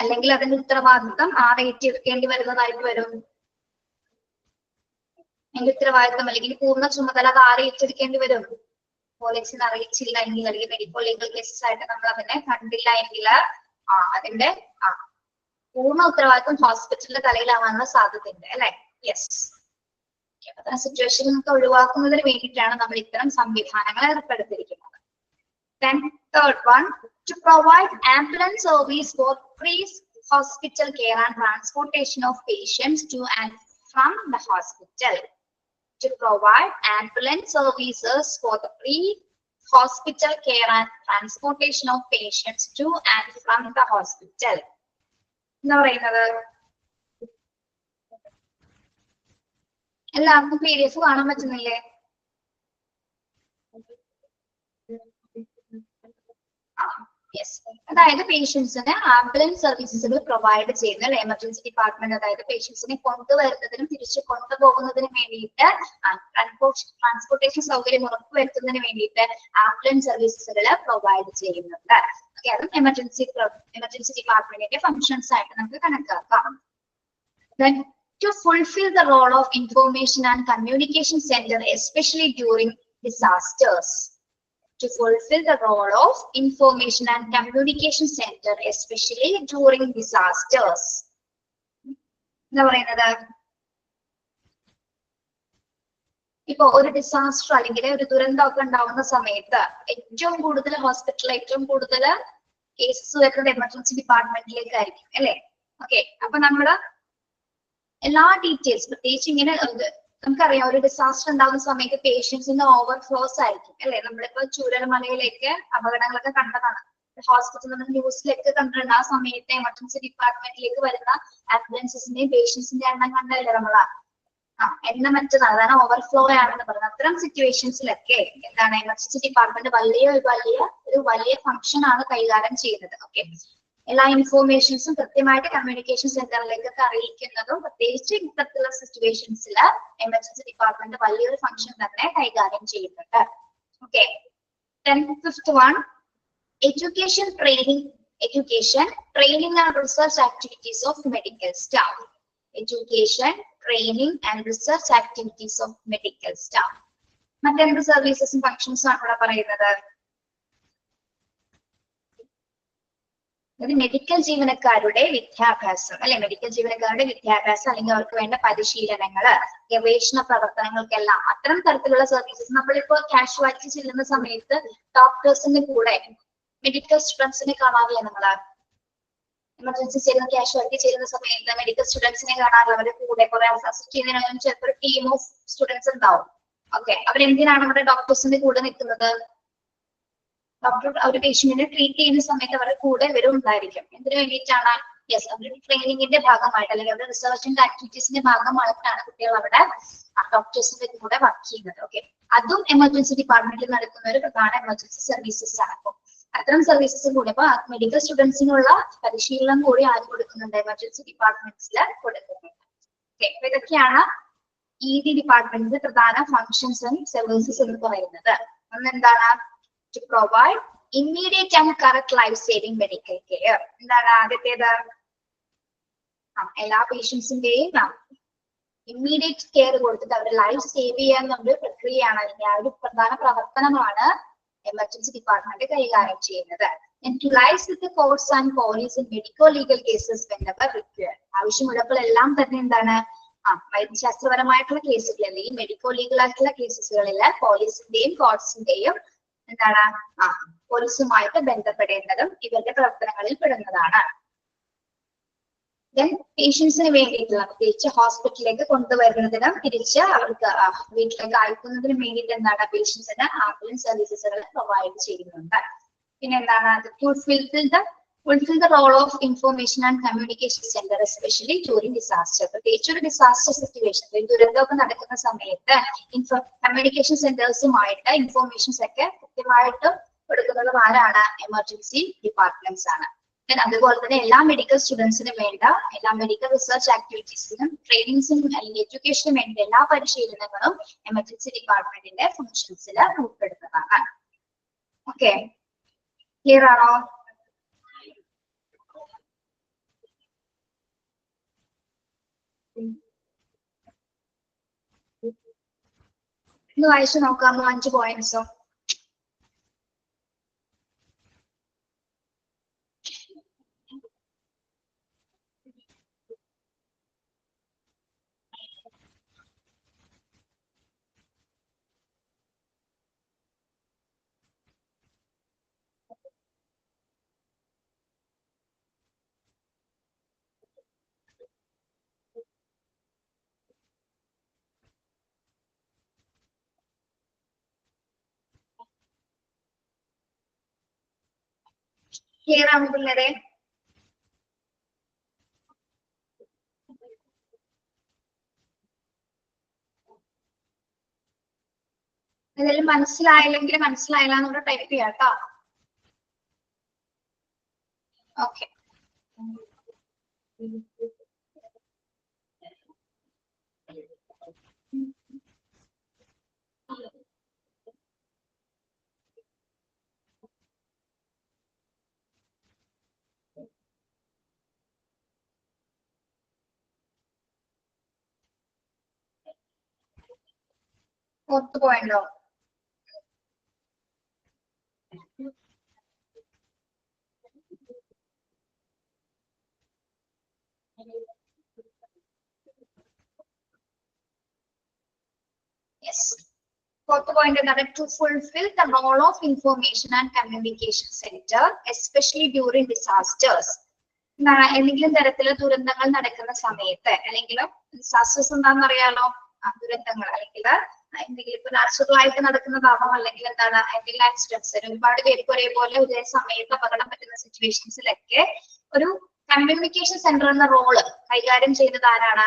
അല്ലെങ്കിൽ അതിന്റെ ഉത്തരവാദിത്വം ആരെ ഏറ്റെടുക്കേണ്ടി വരുന്നതായിട്ട് വരും? അതിന്റെ ഉത്തരവാദിത്വം അല്ലെങ്കിൽ പൂർണ്ണ ചുമതല അത് ആരെ ഏറ്റെടുക്കേണ്ടി വരും? പോലീസിനെ അറിയിച്ചില്ല എങ്കിൽ, അല്ലെങ്കിൽ മെഡിക്കോ ലീഗൽ കേസസ് ആയിട്ട് നമ്മൾ അതിനെ കണ്ടില്ല എങ്കിൽ അതിന്റെ പൂർണ്ണ ഉത്തരവാദിത്വം ഹോസ്പിറ്റലിന്റെ തലയിലാവാനുള്ള സാധ്യതയുണ്ട് അല്ലെ. യെസ്, അത്തരം സിറ്റുവേഷൻ നമുക്ക് ഒഴിവാക്കുന്നതിന് വേണ്ടിയിട്ടാണ് നമ്മൾ ഇത്തരം സംവിധാനങ്ങൾ ഏർപ്പെടുത്തിയിരിക്കുന്നത്. Then third one, to provide ambulance service for free hospital care and transportation of patients to and from the hospital. To provide ambulance services for the free hospital care and transportation of patients to and from the hospital. എന്താ പറയുന്നത്? എല്ലാവർക്കും PDF കാണാൻ പറ്റുന്നില്ലേ? Yes, അതായത് പേഷ്യൻസിന് ambulance സർവീസസുകൾ provide ചെയ്യുന്ന emergency department, അതായത് പേഷ്യൻസിനെ കൊണ്ടുവരുന്നതിനും തിരിച്ചു കൊണ്ടുപോകുന്നതിനും വേണ്ടിയിട്ട് ട്രാൻസ്പോർട്ടേഷൻ സൗകര്യം ഉറപ്പുവരുത്തുന്നതിന് വേണ്ടിയിട്ട് ആംബുലൻസ് സർവീസസുകൾ പ്രൊവൈഡ് ചെയ്യുന്നുണ്ട്. അതും എമർജൻസി ഡിപ്പാർട്ട്മെന്റിന്റെ ഫങ്ഷൻസ് ആയിട്ട് നമുക്ക് കണക്കാക്കാം. Then to fulfill the role of information and communication center, especially during disasters. To fulfill the role of information and communication center, especially during disasters. എന്താ പറയുന്നത്? ഇപ്പൊ ഒരു ഡിസാസ്റ്റർ അല്ലെങ്കിൽ ഒരു ദുരന്തമൊക്കെ ഉണ്ടാവുന്ന സമയത്ത് ഏറ്റവും കൂടുതൽ ഹോസ്പിറ്റലിൽ ഏറ്റവും കൂടുതൽ കേസസ് വരുന്നത് എമർജൻസി ഡിപ്പാർട്ട്മെന്റിലേക്കായിരിക്കും അല്ലെ. ഓക്കെ, അപ്പൊ നമ്മള് എല്ലാ ഡീറ്റെയിൽസ് പ്രത്യേകിച്ച് ഇങ്ങനെ നമുക്കറിയാം ഒരു ഡിസാസ്റ്റർ ഉണ്ടാകുന്ന സമയത്ത് പേഷ്യൻസിന്റെ ഓവർഫ്ലോസ് ആയിരിക്കും അല്ലെ. നമ്മളിപ്പോ ചൂരൽമലയിലേക്ക് അപകടങ്ങളൊക്കെ കണ്ടതാണ്, ഹോസ്പിറ്റൽ നമ്മൾ ന്യൂസിലൊക്കെ കണ്ടിട്ടുണ്ട്. ആ സമയത്ത് എമർജൻസി ഡിപ്പാർട്ട്മെന്റിലേക്ക് വരുന്ന ആംബുലൻസിന്റെയും പേഷ്യൻസിന്റെ എണ്ണം കണ്ടല്ലേ നമ്മളാ എണ്ണമറ്റതാണ്, അതാണ് ഓവർഫ്ലോ ആണെന്ന് പറയുന്നത്. അത്തരം സിറ്റുവേഷൻസിലൊക്കെ എന്താണ് എമർജൻസി ഡിപ്പാർട്ട്മെന്റ് വലിയ ഫംഗ്ഷൻ ആണ് കൈകാര്യം ചെയ്യുന്നത്. ഓക്കെ, എല്ലാ ഇൻഫോർമേഷൻസും കൃത്യമായിട്ട് കമ്മ്യൂണിക്കേഷൻ സെന്ററിലേക്കൊക്കെ അറിയിക്കുന്നതും പ്രത്യേകിച്ച് ഇത്തരത്തിലുള്ള സിറ്റുവേഷൻസിൽ എമർജൻസി ഡിപ്പാർട്ട്മെന്റ് വലിയൊരു ഫംഗ്ഷൻ തന്നെ കൈകാര്യം ചെയ്യുന്നുണ്ട്. Okay, fifth one, education training and research activities of medical staff. Education training and research activities of medical staff. മറ്റെന്ത് സർവീസസും ഫങ്ഷൻസും ആണ് ഇവിടെ പറയുന്നത്? മെഡിക്കൽ ജീവനക്കാരുടെ വിദ്യാഭ്യാസം അല്ലെ, മെഡിക്കൽ ജീവനക്കാരുടെ വിദ്യാഭ്യാസം അല്ലെങ്കിൽ അവർക്ക് വേണ്ട പരിശീലനങ്ങള്, ഗവേഷണ പ്രവർത്തനങ്ങൾക്കെല്ലാം അത്തരം തരത്തിലുള്ള സർവീസസ്. നമ്മളിപ്പോ കാഷ്വാലിറ്റി ചെല്ലുന്ന സമയത്ത് ഡോക്ടേഴ്സിന്റെ കൂടെ മെഡിക്കൽ സ്റ്റുഡൻസിനെ കാണാറില്ല നമ്മള്. എമർജൻസി ചെയ്യുന്ന കാഷ്വാലിറ്റി ചെയ്യുന്ന സമയത്ത് മെഡിക്കൽ സ്റ്റുഡൻസിനെ കാണാറില്ല. അവരുടെ കൂടെ കുറെ അസിസ്റ്റ് ചെയ്യുന്നതിനും ചിലപ്പോൾ ടീം ഓഫ് സ്റ്റുഡൻസ് ഉണ്ടാവും. ഓക്കെ, അവരെന്തിനാണ് നമ്മുടെ ഡോക്ടേഴ്സിന്റെ കൂടെ നിൽക്കുന്നത്? ഡോക്ടർ ഒരു പേഷ്യന്റിനെ ട്രീറ്റ് ചെയ്യുന്ന സമയത്ത് അവരുടെ കൂടെ ഇവരും ഉണ്ടായിരിക്കും. എന്തിനു വേണ്ടിയിട്ടാണ്? യെസ്, അവരുടെ ട്രെയിനിങ്ങിന്റെ ഭാഗമായിട്ട് അല്ലെങ്കിൽ അവരുടെ റിസർച്ചിന്റെ ആക്ടിവിറ്റീസിന്റെ ഭാഗമായിട്ടാണ് കുട്ടികൾ അവിടെ ഡോക്ടേഴ്സിന്റെ കൂടെ വർക്ക് ചെയ്യുന്നത്. ഓക്കെ, അതും എമർജൻസി ഡിപ്പാർട്ട്മെന്റിൽ നടക്കുന്ന ഒരു പ്രധാന എമർജൻസി സർവീസസ് ആണ്. അപ്പോൾ അത്തരം സർവീസസ് കൂടി അപ്പൊ മെഡിക്കൽ സ്റ്റുഡൻസിനുള്ള പരിശീലനം കൂടി ആര് കൊടുക്കുന്നുണ്ട്? എമർജൻസി ഡിപ്പാർട്ട്മെന്റ്സിൽ കൊടുക്കുന്നുണ്ട്. ഓക്കെ, അപ്പൊ ഇതൊക്കെയാണ് ED ഡിപ്പാർട്ട്മെന്റിന്റെ പ്രധാന ഫങ്ഷൻസ് ആൻഡ് സർവീസസ് എന്ന് പറയുന്നത്. ഒന്നെന്താണ്? To provide immediate and correct life-saving medical care. എന്താണ് ആദ്യത്തേത്? എല്ലാ പേഷ്യൻസിന്റെയും ഇമ്മീഡിയറ്റ് കെയർ കൊടുത്തിട്ട് അവരുടെ ലൈഫ് സേവ് ചെയ്യാനുള്ള പ്രക്രിയയാണ്, അല്ലെങ്കിൽ ആ ഒരു പ്രധാന പ്രവർത്തനമാണ് എമർജൻസി ഡിപ്പാർട്ട്മെന്റ് കൈകാര്യം ചെയ്യുന്നത്. And to liaise with the courts and police in medico-legal cases whenever required. ആവശ്യമുള്ളപ്പോഴെല്ലാം തന്നെ എന്താണ് വൈദ്യശാസ്ത്രപരമായിട്ടുള്ള കേസുകളിൽ, ഈ മെഡിക്കോ ലീഗൽ ആയിട്ടുള്ള കേസുകളിൽ പോലീസിന്റെയും കോർട്സിന്റെയും എന്താണ് പോലീസുമായിട്ട് ബന്ധപ്പെടേണ്ടതും ഇവരുടെ പ്രവർത്തനങ്ങളിൽ പെടുന്നതാണ്. ദെൻ പേഷ്യൻസിന് വേണ്ടിയിട്ടുള്ള പ്രത്യേകിച്ച് ഹോസ്പിറ്റലിലേക്ക് കൊണ്ടുവരുന്നതിനും തിരിച്ച് അവർക്ക് വീട്ടിലേക്ക് അയക്കുന്നതിനും വേണ്ടിയിട്ട് എന്താണ് പേഷ്യൻസിന് ആംബുലൻസ് സർവീസസുകൾ പ്രൊവൈഡ് ചെയ്യുന്നുണ്ട്. പിന്നെ എന്താണ്? fulfill the role of information and communication center, especially during disaster. പ്രത്യേകിച്ച് ഒരു ഡിസാസ്റ്റർ സിറ്റുവേഷൻ, ദുരന്തമൊക്കെ നടക്കുന്ന സമയത്ത് കമ്മ്യൂണിക്കേഷൻ സെന്റേഴ്സുമായിട്ട് ഇൻഫോർമേഷൻസ് ഒക്കെ കൃത്യമായിട്ട് കൊടുക്കുന്നത് ആരാണ്? എമർജൻസി ഡിപ്പാർട്ട്മെന്റ്സ് ആണ്. അതുപോലെ തന്നെ എല്ലാ മെഡിക്കൽ സ്റ്റുഡൻസിനും വേണ്ട എല്ലാ മെഡിക്കൽ റിസർച്ച് ആക്ടിവിറ്റീസിനും ട്രെയിനിങ്സിനും അല്ലെങ്കിൽ എഡ്യൂക്കേഷനും വേണ്ട എല്ലാ പരിശീലനങ്ങളും എമർജൻസി ഡിപ്പാർട്ട്മെന്റിന്റെ ഫംഗ്ഷൻസിൽ ഉൾപ്പെടുന്നതാണ്. ഓക്കെ, ക്ലിയർ ആണോ? ഒന്ന് വായിച്ചു നോക്കാമോ 5 പോയിന്റ്സോ? ക്ലിയർ ആണോ പിള്ളേരെ? എന്തെങ്കിലും മനസ്സിലായില്ലെങ്കിൽ മനസ്സിലായില്ല എന്നൂടെ ടൈപ്പ് ചെയ്യാം കേട്ടോ. ഓക്കെ, പുറത്തു പോയല്ലോ. Yes. Fourth point is to fulfill the role of information and communication center, especially during disasters. എന്തെങ്കിലും തരത്തിലുള്ള ദുരന്തങ്ങൾ നടക്കുന്ന സമയത്ത്, അല്ലെങ്കിൽ ഡിസാസ്റ്റേഴ്സ് എന്താണെന്ന് അറിയാലോ, ദുരന്തങ്ങൾ അല്ലെങ്കിൽ എന്തെങ്കിലും ഇപ്പൊ നാച്ചുറൽ ആയിട്ട് നടക്കുന്നതാണോ അല്ലെങ്കിൽ എന്താണ് എന്തെങ്കിലും ആക്സിഡൻസ്, ഒരുപാട് പേർക്ക് ഒരേപോലെ ഒരേ സമയത്ത് അപകടം പറ്റുന്ന സിറ്റുവേഷൻസിലൊക്കെ ഒരു കമ്മ്യൂണിക്കേഷൻ സെന്റർ എന്ന റോള് കൈകാര്യം ചെയ്യുന്നത് ആരാണ്?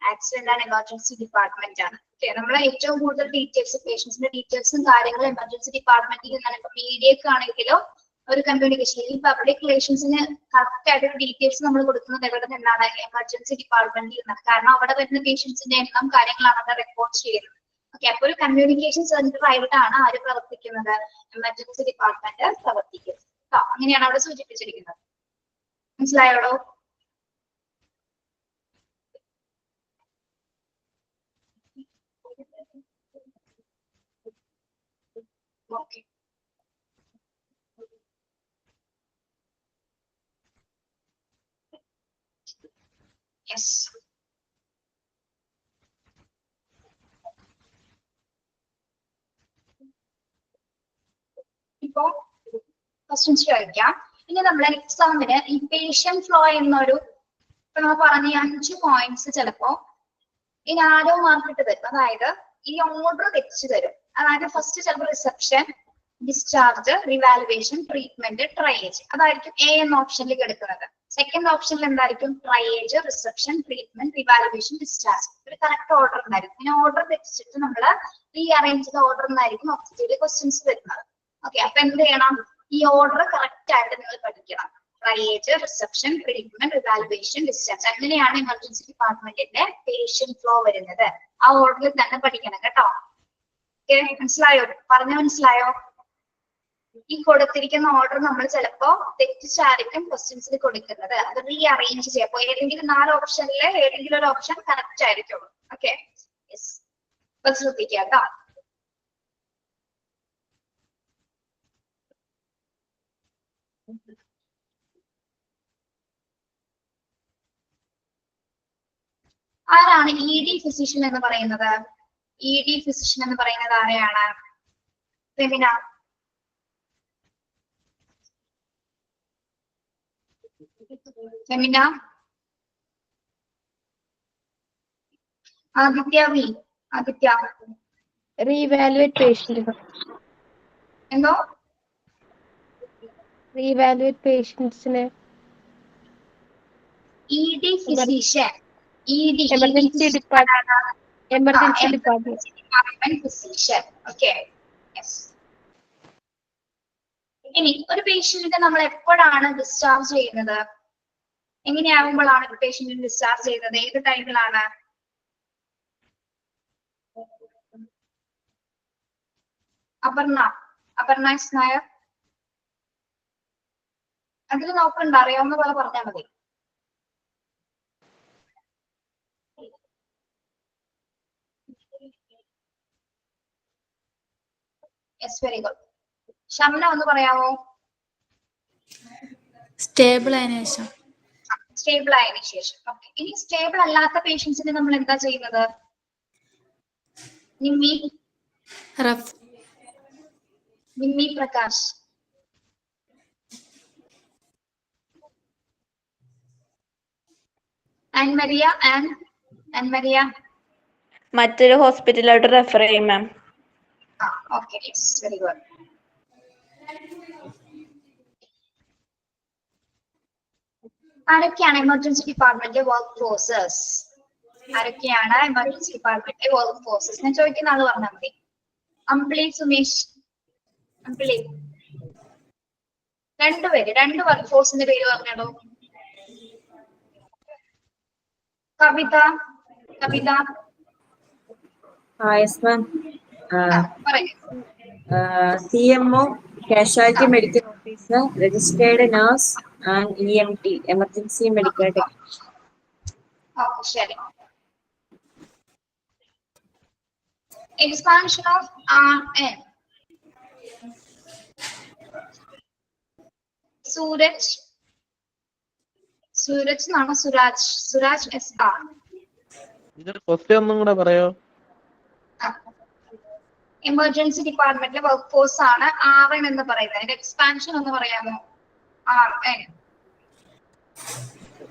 ആക്സിഡന്റ് ആൻഡ് എമർജൻസി ഡിപ്പാർട്ട്മെന്റ് ആണ്. നമ്മളെ ഏറ്റവും കൂടുതൽ ഡീറ്റെയിൽസ് പേഷ്യൻസിന്റെ ഡീറ്റെയിൽസും കാര്യങ്ങളും എമർജൻസി ഡിപ്പാർട്ട്മെന്റിൽ നിന്നാണ്. ഇപ്പൊ മീഡിയക്ക് ആണെങ്കിലോ ഒരു കമ്മ്യൂണിക്കേഷൻ ഈ പബ്ലിക് റിലേഷൻസിന് കറക്റ്റ് ആയിട്ട് ഡീറ്റെയിൽസ് നമ്മൾ കൊടുക്കുന്നത് എവിടെ നിന്നാണ്? എമർജൻസി ഡിപ്പാർട്ട്മെന്റിൽ നിന്നാണ്. കാരണം അവിടെ വരുന്ന പേഷ്യൻസിന്റെ എണ്ണം കാര്യങ്ങളാണ് അവിടെ റെക്കോർഡ് ചെയ്യുന്നത്. ഓക്കെ, അപ്പൊ ഒരു കമ്മ്യൂണിക്കേഷൻ സെന്റർ ആയിട്ടാണ് ആര് പ്രവർത്തിക്കുന്നത്? എമർജൻസി ഡിപ്പാർട്ട്മെന്റ് പ്രവർത്തിക്കുന്നത്. അങ്ങനെയാണ് അവിടെ സൂചിപ്പിച്ചിരിക്കുന്നത്. മനസ്സിലായോടോ? Okay, yes. ഇപ്പോ ക്വസ്റ്റ്യൻസ് ചോദിക്കാം. ഇനി നമ്മളെ എക്സാമിന് ഈ പേഷ്യന്റ് ഫ്ലോ എന്നൊരു ഇപ്പൊ നമ്മൾ പറഞ്ഞ 5 പോയിന്റ്സ് ചിലപ്പോ ഇനി ആരോ മാർക്കിട്ട് തരും. അതായത് ഈ ഓർഡർ തെറ്റിച്ചു തരും. അതായത് ഫസ്റ്റ് ചിലപ്പോൾ reception, discharge, revaluation, treatment, triage അതായിരിക്കും എ എന്ന ഓപ്ഷനിൽ എടുക്കുന്നത്. സെക്കൻഡ് ഓപ്ഷനിൽ എന്തായിരിക്കും? Triage, reception, treatment, revaluation, discharge. ഒരു കറക്റ്റ് ഓർഡർ ഉണ്ടായിരിക്കും. ഇനി ഓർഡർ തെറ്റിച്ചിട്ട് നമ്മൾ റീ അറേഞ്ച് ചെയ്ത ഓർഡർ എന്നായിരിക്കും ഒബ്ജക്റ്റീവ് ക്വസ്റ്റ്യൻസ് വരുന്നത്. ഓക്കെ, അപ്പൊ എന്ത് ചെയ്യണം? ഈ ഓർഡർ കറക്റ്റ് ആയിട്ട് നിങ്ങൾ പഠിക്കണം. Triage, reception, treatment, revaluation, discharge. അങ്ങനെയാണ് എമർജൻസി ഡിപ്പാർട്ട്മെന്റിന്റെ പേഷ്യന്റ് ഫ്ലോ വരുന്നത്. ആ ഓർഡറിൽ തന്നെ പഠിക്കണം കേട്ടോ. ഓക്കെ, മനസ്സിലായോ? മനസ്സിലായോ? ഈ കൊടുത്തിരിക്കുന്ന ഓർഡർ നമ്മൾ ചിലപ്പോ തെറ്റിച്ചായിരിക്കും ക്വസ്റ്റ്യൻസിൽ കൊടുക്കുന്നത്. അത് റീ അറേഞ്ച് ചെയ്യാം. അപ്പൊ ഏതെങ്കിലും 4 ഓപ്ഷനിലെ ഏതെങ്കിലും ഒരു ഓപ്ഷൻ കറക്റ്റ് ആയിരിക്കുള്ളൂ. Okay, yes. അപ്പൊ ശ്രദ്ധിക്കുക കേട്ടോ. ആരാണ് ഇ ഡി ഫിസിഷ്യൻ എന്ന് പറയുന്നത്? ഇ ഡി ഫിസിഷ്യൻ എന്ന് പറയുന്നത് ആരെയാണ്? Femina. Femina. Aditya V. Aditya. Reevaluate patient. എന്തോ? റീവാലുവേറ്റ് പേഷ്യൻസിനെ. E D physician. Emergency department physician. Okay, yes. ഇനി ഒരു പേഷ്യന്റിനെ നമ്മൾ എപ്പോഴാണ് ഡിസ്ചാർജ് ചെയ്യുന്നത്? എങ്ങനെയാകുമ്പോഴാണ് ഒരു പേഷ്യന്റിനെ ഡിസ്ചാർജ് ചെയ്യുന്നത്? ഏത് ടൈമിലാണ്? അപർണ എസ് നായർ. അതിൽ നോക്കണ്ട, അറിയാവുന്ന പോലെ പറഞ്ഞാൽ മതി. Yes, very good. ഷംന ഒന്ന് പറയാമോ? സ്റ്റേബിൾ ആയതിനു ശേഷം. സ്റ്റേബിൾ ആയതിനു ശേഷം. ഓക്കെ, ഇനി സ്റ്റേബിൾ അല്ലാത്ത പേഷ്യൻസിന് നമ്മൾ എന്താ ചെയ്യുന്നത്? നിമ്മി പ്രകാശ്. ആൻമരിയ. മറ്റൊരു ഹോസ്പിറ്റലിലോട്ട് റെഫർ ചെയ്യും ma'am. Okay, yes, very good. ആരൊക്കെയാണ് എമർജൻസി ഡിപ്പാർട്ട്മെന്റിലെ വർക്ക് ഫോഴ്സസ്? ആരൊക്കെയാണ് എമർജൻസി ഡിപ്പാർട്ട്മെന്റിലെ വർക്ക് ഫോഴ്സസ്? ഞാൻ ചോദിക്കുന്ന ആള് പറഞ്ഞാൽ മതി. അമ്പിളി സുമേഷ്. അമ്പിളി. രണ്ട് വർക്ക് ഫോഴ്സിന്റെ പേര് പറഞ്ഞോ. കവിത. Yes, ma'am. പറയൂ. CMO, Casualty Medical Officer, Registered Nurse, and EMT, Emergency Medical Technician. Okay, ശരി. Expansion of RN. സൂരജ് എന്നാണോ? സുരാജ് SR. ഇതൊരു ക്വസ്റ്റ്യൻ ഒന്നും കൂടെ പറയോ? എമർജൻസി ഡിപ്പാർട്ട്മെന്റിലെ വർക്ക് ഫോഴ്സ് ആണ് RN എന്ന് പറയുന്നത്. അതിന്റെ എക്സ്പാൻഷൻ ഒന്ന് പറയാമോ? RN.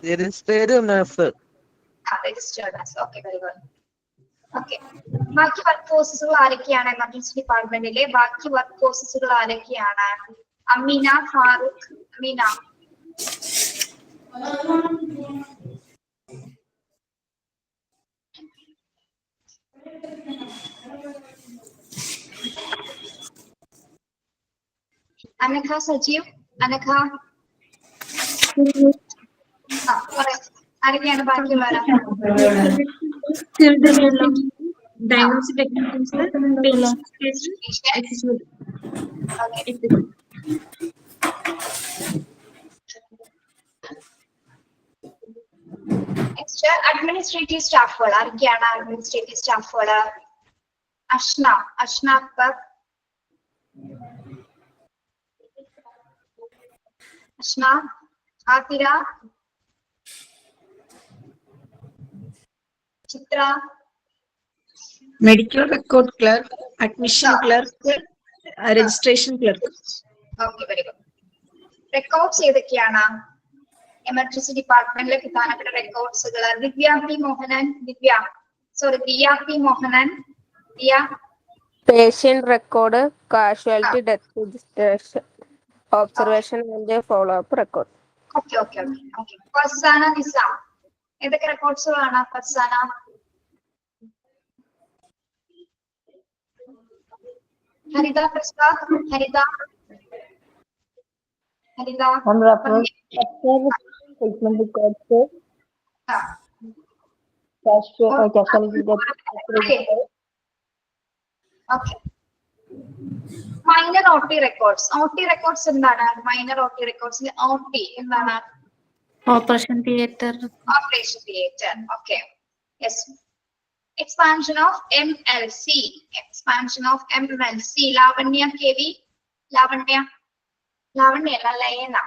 Registered nurse. Registered nurse. Okay, very good. Okay, ബാക്കി വർക്ക് ഫോഴ്സസുകൾ ആരൊക്കെയാണ് എമർജൻസി ഡിപ്പാർട്ട്മെന്റിലെ? ബാക്കി വർക്ക് ഫോഴ്സസുകൾ ആരൊക്കെയാണ്? അമീന, ഫാറൂഖ്. അമീന. അനഘ സജീവ്. അനഘ പറയാം. ആരൊക്കെയാണ് ബാക്കിയുള്ളവരാ? diagnostic techniques, നെക്സ്റ്റ് അഡ്മിനിസ്ട്രേറ്റീവ് സ്റ്റാഫുകൾ ആരൊക്കെയാണ്? അഡ്മിനിസ്ട്രേറ്റീവ് സ്റ്റാഫുകൾ Ashna Akbar, Ashna Athira, Chitra. Medical record clerk, admission clerk, registration clerk. Okay, very good. Records ഏതൊക്കെയാണ്? എമർജൻസി ഡിപ്പാർട്ട്മെന്റിലെ പ്രധാനപ്പെട്ട റെക്കോർഡ്സുകൾ. Divya P Mohanan, Diya P Mohanan. Diya patient record, casualty death registration, observation and follow up record. Okay okay okay okay. Farsana Nizam ഏതൊക്കെ റെക്കോർഡ്സുകളാണ്? Farsana Haritha Prasad, Haritha statement records, minor OT records. OT records എന്താണ്? Minor ഓട്ടി റെക്കോർഡ്സിൽ ഓട്ടി എന്താണ്? Operation theatre. Operation theatre. Okay, yes. Expansion of MLC. Expansion of MLC. Lavanya KV. ലാവണ്യ അല്ല,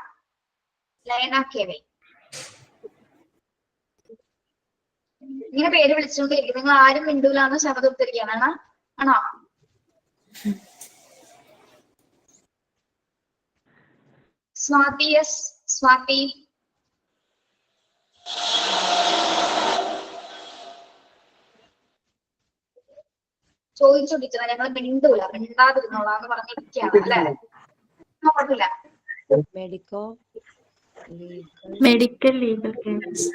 ലയന KV. ഇങ്ങനെ പേര് വിളിച്ചുകൊണ്ടിരിക്കും. നിങ്ങൾ ആരും മിണ്ടൂലാന്ന് ശബ്ദം ഉത്തരിക്കാനാണ് ആണോ? സ്വാതി യെസ്. സ്വാതി ചോദിച്ചു ടീച്ചറെ, ഞങ്ങൾ മിണ്ടൂല, മിണ്ടാതിരുന്നോളാന്ന് പറഞ്ഞിരിക്കുകയാണ് അല്ലെ? കുഴപ്പമില്ല. Medical legal case.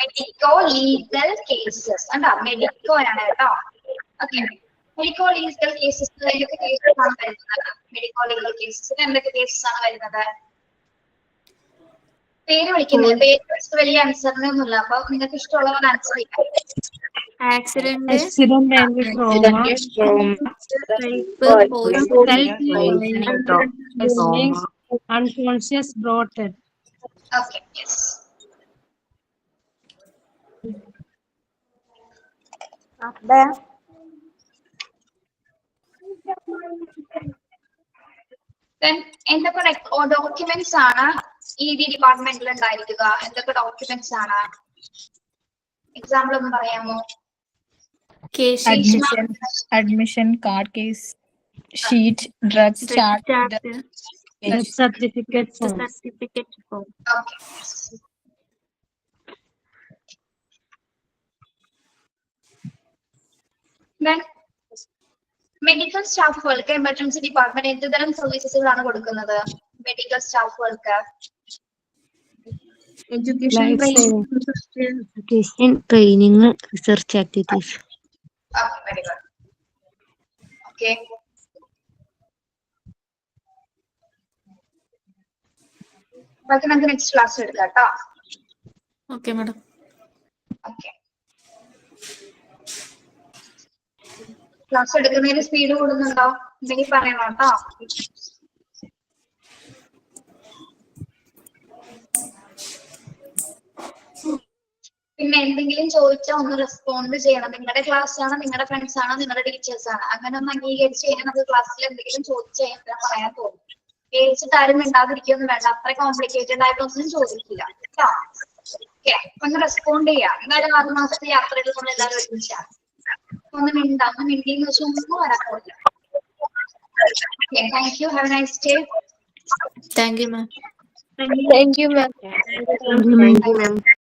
Medico legal cases അല്ല, മെഡിക്കോ ആണ് കേട്ടോ. ഓക്കെ, മെഡിക്കോ ലീഗൽ കേസസ് എന്തൊക്കെ കേസസ് ആണ് വരുന്നത്? മെഡിക്കോ ലീഗൽ കേസസിൽ എന്തൊക്കെ കേസസ് ആണ് വരുന്നത്? പേര് വിളിക്കുന്നത്. പേര് വിളിച്ചിട്ട് വലിയ ആൻസറിനൊന്നുമില്ല, അപ്പൊ നിങ്ങൾക്ക് ഇഷ്ടമുള്ളവർ ആൻസർ ചെയ്യാം. Accident, unconscious brought in. Okay, yes. Then എന്തൊക്കെ ഡോക്യുമെന്റ്സ് ആണ് ED ഡിപ്പാർട്ട്മെന്റിൽ ഉണ്ടായിരിക്കുക? എന്തൊക്കെ ഡോക്യുമെന്റ്സ് ആണ്? എക്സാമ്പിൾ ഒന്ന് പറയാമോ? Admission card case sheet, drug chart, certificate form. Okay. Then medical സ്റ്റാഫുകൾക്ക് എമർജൻസി ഡിപ്പാർട്ട്മെന്റ് എന്തുതരം സർവീസസുകളാണ് കൊടുക്കുന്നത്? മെഡിക്കൽ സ്റ്റാഫുകൾക്ക് Education, training, research activities. Okay, very good. Okay. ബാക്കി നമുക്ക് നെക്സ്റ്റ് ക്ലാസ് എടുക്കാം കേട്ടോ. Okay madam. ഓക്കെ, ക്ലാസ് എടുക്കുന്നതിന് സ്പീഡ് കൂടുന്നുണ്ടോ? എന്തെങ്കിലും പറയണം കേട്ടോ. പിന്നെ എന്തെങ്കിലും ചോദിച്ചാൽ ഒന്ന് റെസ്പോണ്ട് ചെയ്യണം. നിങ്ങളുടെ ക്ലാസ് ആണ്, നിങ്ങളുടെ ഫ്രണ്ട്സ് ആണ്, നിങ്ങളുടെ ടീച്ചേഴ്സ് ആണ്. അങ്ങനെ ഒന്ന് അംഗീകരിച്ച് കഴിഞ്ഞാൽ നമുക്ക് ക്ലാസ്സിൽ എന്തെങ്കിലും ചോദിച്ചു കഴിഞ്ഞാൽ പറയാൻ തോന്നും. പേടിച്ചിട്ട് ആരും മിണ്ടാതിരിക്കൊന്നും വേണ്ട. അത്ര കോംപ്ലിക്കേറ്റഡ് ആയിട്ടൊന്നും ചോദിക്കില്ല കേട്ടോ. ഓക്കെ, ഒന്ന് റെസ്പോണ്ട് ചെയ്യാം. എന്തായാലും 6 മാസത്തെ യാത്രയിൽ നമ്മൾ എല്ലാവരും ഒരുമിച്ചാണ്. ഒന്ന് മിണ്ടിന്ന് വെച്ചാൽ ഒന്നും വരാൻ പോകില്ല. Thank you. Have A nice day. Thank you ma'am. Thank you, ma'am.